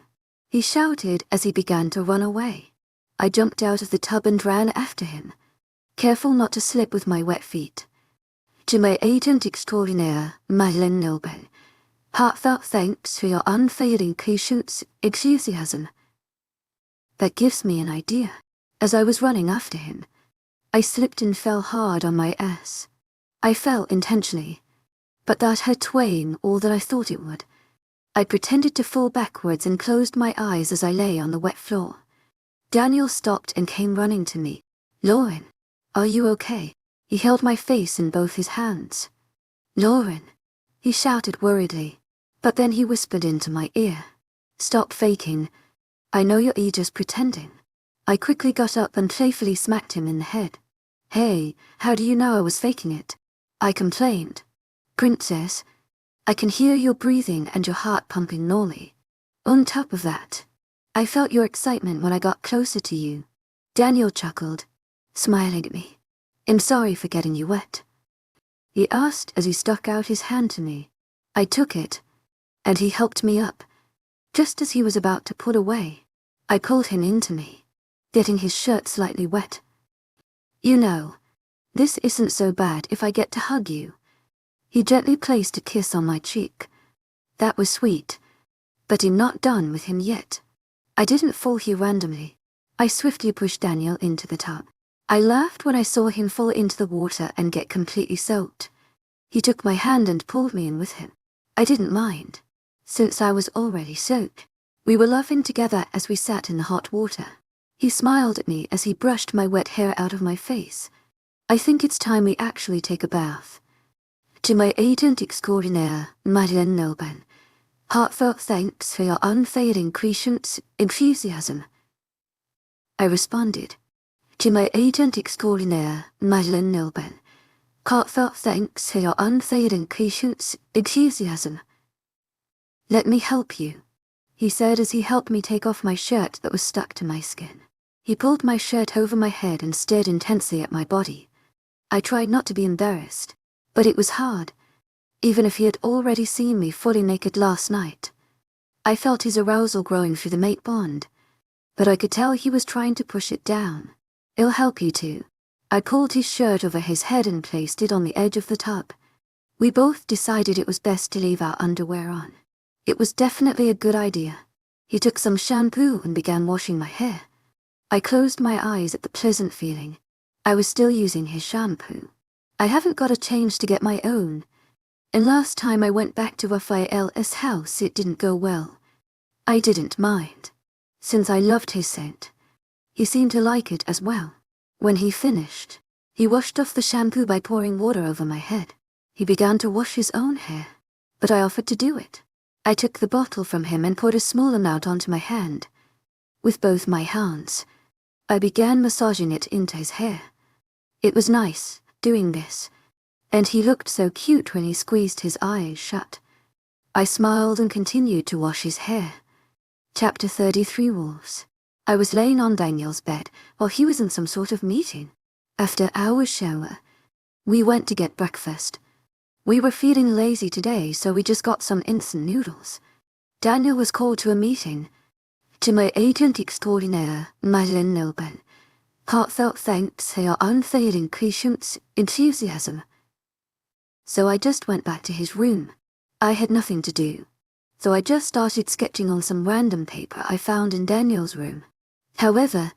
he shouted as he began to run away. I jumped out of the tub and ran after him, careful not to slip with my wet feet. To my agent extraordinaire, Madeleine Nilban, heartfelt thanks for your unfailing patience, enthusiasm. That gives me an idea. As I was running after him, I slipped and fell hard on my ass. I fell intentionally, but that hurt way all that I thought it would. I pretended to fall backwards and closed my eyes as I lay on the wet floor. Daniel stopped and came running to me. "Lauren, are you okay?" He held my face in both his hands. "Lauren," he shouted worriedly, but then he whispered into my ear. "Stop faking. I know you're just pretending." I quickly got up and playfully smacked him in the head. "Hey, how do you know I was faking it?" I complained. "Princess, I can hear your breathing and your heart pumping normally. On top of that, I felt your excitement when I got closer to you." Daniel chuckled, smiling at me. "I'm sorry for getting you wet," he asked as he stuck out his hand to me. I took it, and he helped me up. Just as he was about to put away, I pulled him into me, getting his shirt slightly wet. "You know, this isn't so bad if I get to hug you." He gently placed a kiss on my cheek. That was sweet, but I'm not done with him yet. I didn't fall here randomly. I swiftly pushed Daniel into the tub. I laughed when I saw him fall into the water and get completely soaked. He took my hand and pulled me in with him. I didn't mind, since I was already soaked. We were laughing together as we sat in the hot water. He smiled at me as he brushed my wet hair out of my face. I think it's time we actually take a bath. To my agent extraordinaire, Madeleine Nilben, heartfelt thanks for your unfailing patience, enthusiasm. I responded. To my agent extraordinaire, Madeleine Nilben, heartfelt thanks for your unfailing patience, enthusiasm. Let me help you, he said as he helped me take off my shirt that was stuck to my skin. He pulled my shirt over my head and stared intensely at my body. I tried not to be embarrassed, but it was hard, even if he had already seen me fully naked last night. I felt his arousal growing through the mate bond, but I could tell he was trying to push it down. It'll help you too. I pulled his shirt over his head and placed it on the edge of the tub. We both decided it was best to leave our underwear on. It was definitely a good idea. He took some shampoo and began washing my hair. I closed my eyes at the pleasant feeling. I was still using his shampoo. I haven't got a change to get my own, and last time I went back to Raphael's house it didn't go well. I didn't mind, since I loved his scent. He seemed to like it as well. When he finished, he washed off the shampoo by pouring water over my head. He began to wash his own hair, but I offered to do it. I took the bottle from him and poured a small amount onto my hand. With both my hands, I began massaging it into his hair. It was nice, doing this, and he looked so cute when he squeezed his eyes shut. I smiled and continued to wash his hair. Chapter 33 Wolves. I was laying on Daniel's bed while he was in some sort of meeting. After our shower, we went to get breakfast. We were feeling lazy today, so we just got some instant noodles. Daniel was called to a meeting. To my agent extraordinaire, Madeleine Nilben, heartfelt thanks for your unfailing patience, enthusiasm. So I just went back to his room. I had nothing to do, so I just started sketching on some random paper I found in Daniel's room. However,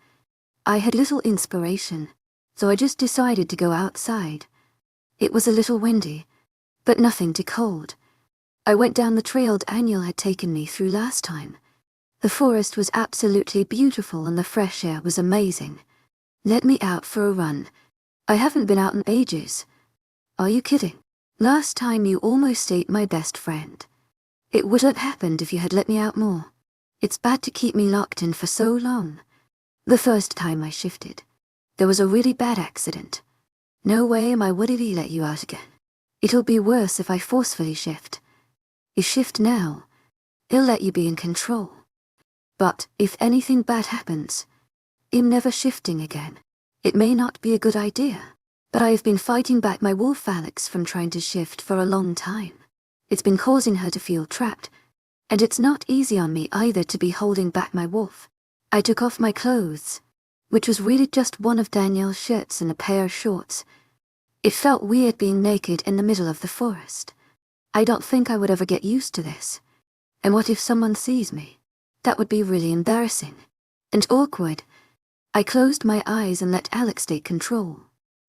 I had little inspiration, so I just decided to go outside. It was a little windy, but nothing too cold. I went down the trail Daniel had taken me through last time. The forest was absolutely beautiful and the fresh air was amazing. Let me out for a run. I haven't been out in ages. Are you kidding? Last time you almost ate my best friend. It would have happened if you had let me out more. It's bad to keep me locked in for so long. The first time I shifted, there was a really bad accident. No way am I willingly let you out again. It'll be worse if I forcefully shift. You shift now, it'll let you be in control. But if anything bad happens, I'm never shifting again. It may not be a good idea, but I have been fighting back my wolf Alex from trying to shift for a long time. It's been causing her to feel trapped, and it's not easy on me either to be holding back my wolf. I took off my clothes, which was really just one of Danielle's shirts and a pair of shorts. It felt weird being naked in the middle of the forest. I don't think I would ever get used to this. And what if someone sees me? That would be really embarrassing and awkward. I closed my eyes and let Alex take control.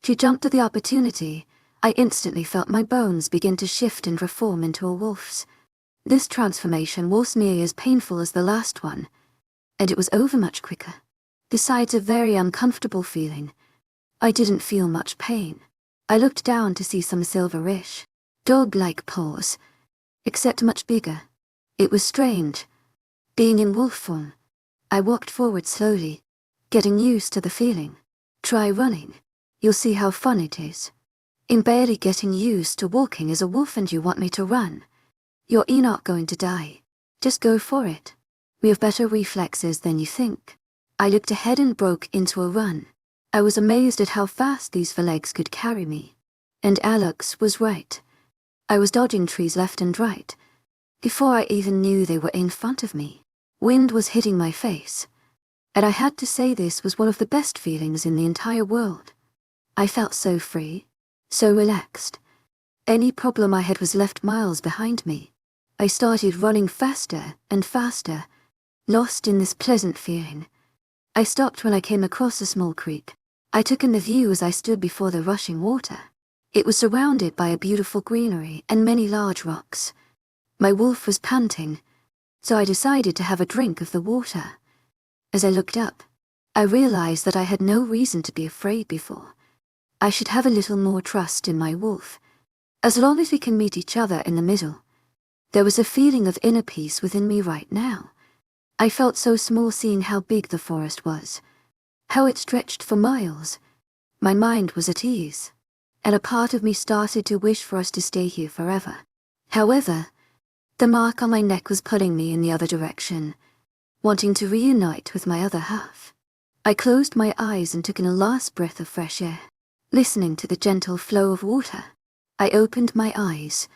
She jumped at the opportunity. I instantly felt my bones begin to shift and reform into a wolf's. This transformation was nearly as painful as the last one, and it was over much quicker. Besides a very uncomfortable feeling, I didn't feel much pain. I looked down to see some silverish, dog-like paws, except much bigger. It was strange. Being in wolf form, I walked forward slowly, getting used to the feeling. Try running. You'll see how fun it is. I'm barely getting used to walking as a wolf and you want me to run. You're not going to die. Just go for it. We have better reflexes than you think. I looked ahead and broke into a run. I was amazed at how fast these legs could carry me. And Alex was right. I was dodging trees left and right. Before I even knew they were in front of me, wind was hitting my face. And I had to say this was one of the best feelings in the entire world. I felt so free, so relaxed. Any problem I had was left miles behind me. I started running faster and faster, lost in this pleasant feeling. I stopped when I came across a small creek. I took in the view as I stood before the rushing water. It was surrounded by a beautiful greenery and many large rocks. My wolf was panting, so I decided to have a drink of the water. As I looked up, I realized that I had no reason to be afraid before. I should have a little more trust in my wolf. As long as we can meet each other in the middle. There was a feeling of inner peace within me right now. I felt so small seeing how big the forest was, how it stretched for miles. My mind was at ease, and a part of me started to wish for us to stay here forever. However, the mark on my neck was pulling me in the other direction, wanting to reunite with my other half. I closed my eyes and took in a last breath of fresh air, listening to the gentle flow of water. I opened my eyes,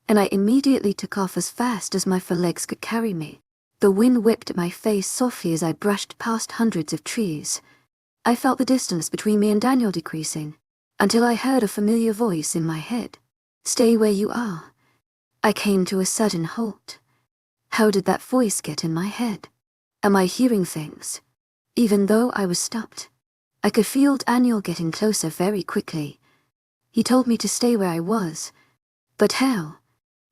and I immediately took off as fast as my legs could carry me. The wind whipped at my face softly as I brushed past hundreds of trees. I felt the distance between me and Daniel decreasing, until I heard a familiar voice in my head. "Stay where you are." I came to a sudden halt. How did that voice get in my head? Am I hearing things? Even though I was stopped, I could feel Daniel getting closer very quickly. He told me to stay where I was. But how?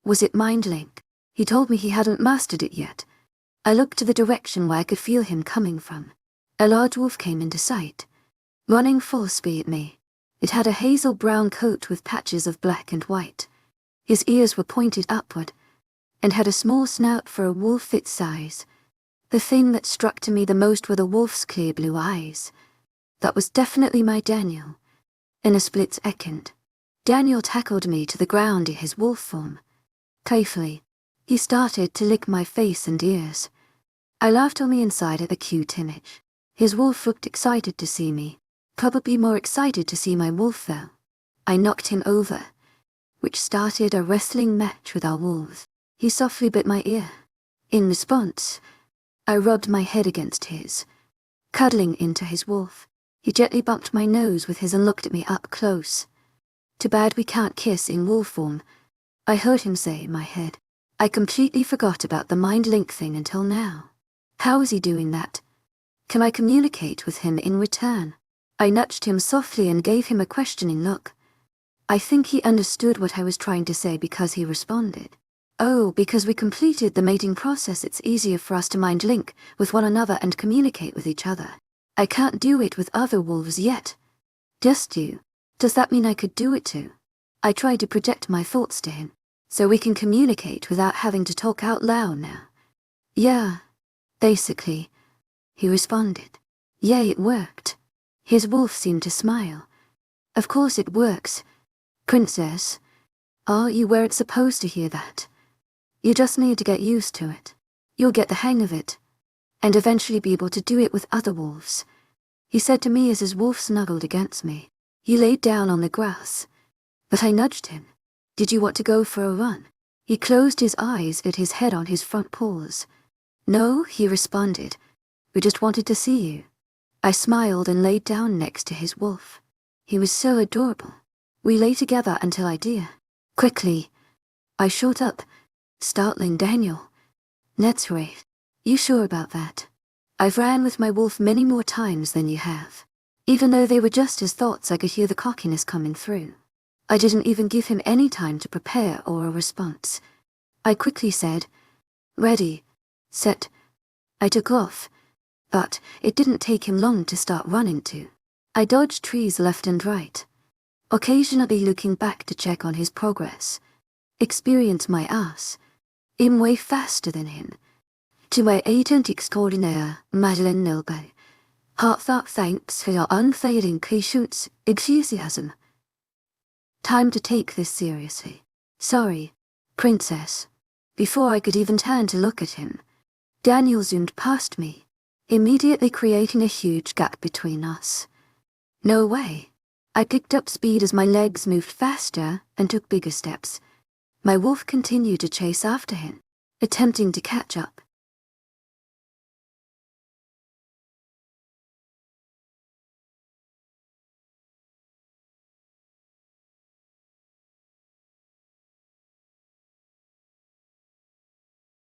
Was it mind link? He told me he hadn't mastered it yet. I looked to the direction where I could feel him coming from. A large wolf came into sight, running full speed at me. It had a hazel-brown coat with patches of black and white. His ears were pointed upward, and had a small snout for a wolf its size. The thing that struck to me the most were the wolf's clear blue eyes. That was definitely my Daniel. In a split second, Daniel tackled me to the ground in his wolf form. Playfully, he started to lick my face and ears. I laughed on the inside at the cute image. His wolf looked excited to see me, probably more excited to see my wolf though. I knocked him over, which started a wrestling match with our wolves. He softly bit my ear. In response, I rubbed my head against his, cuddling into his wolf. He gently bumped my nose with his and looked at me up close. "Too bad we can't kiss in wolf form," I heard him say in my head. I completely forgot about the mind link thing until now. How is he doing that? Can I communicate with him in return? I nudged him softly and gave him a questioning look. I think he understood what I was trying to say because he responded. "Oh, because we completed the mating process, it's easier for us to mind link with one another and communicate with each other. I can't do it with other wolves yet." "Just you? Does that mean I could do it too?" I tried to project my thoughts to him. "So we can communicate without having to talk out loud now?" "Yeah, basically," he responded. "Yay, it worked." His wolf seemed to smile. "Of course it works, Princess. Are you where it's supposed to hear that? You just need to get used to it. You'll get the hang of it, and eventually be able to do it with other wolves," he said to me as his wolf snuggled against me. He laid down on the grass, but I nudged him. "Did you want to go for a run?" He closed his eyes at his head on his front paws. "No," he responded. "We just wanted to see you." I smiled and laid down next to his wolf. He was so adorable. We lay together until I did. Quickly, I shot up, startling Daniel. "That's right. You sure about that? I've ran with my wolf many more times than you have." Even though they were just his thoughts, I could hear the cockiness coming through. I didn't even give him any time to prepare or a response. I quickly said, "Ready, set." I took off, but it didn't take him long to start running too. I dodged trees left and right, occasionally looking back to check on his progress. Experience my ass. I'm way faster than him. To my agent extraordinaire, Madeleine Nilbay. Heartfelt thanks for your unfailing patience, enthusiasm. Time to take this seriously. Sorry, Princess. Before I could even turn to look at him, Daniel zoomed past me, immediately creating a huge gap between us. No way. I picked up speed as my legs moved faster and took bigger steps. My wolf continued to chase after him, attempting to catch up.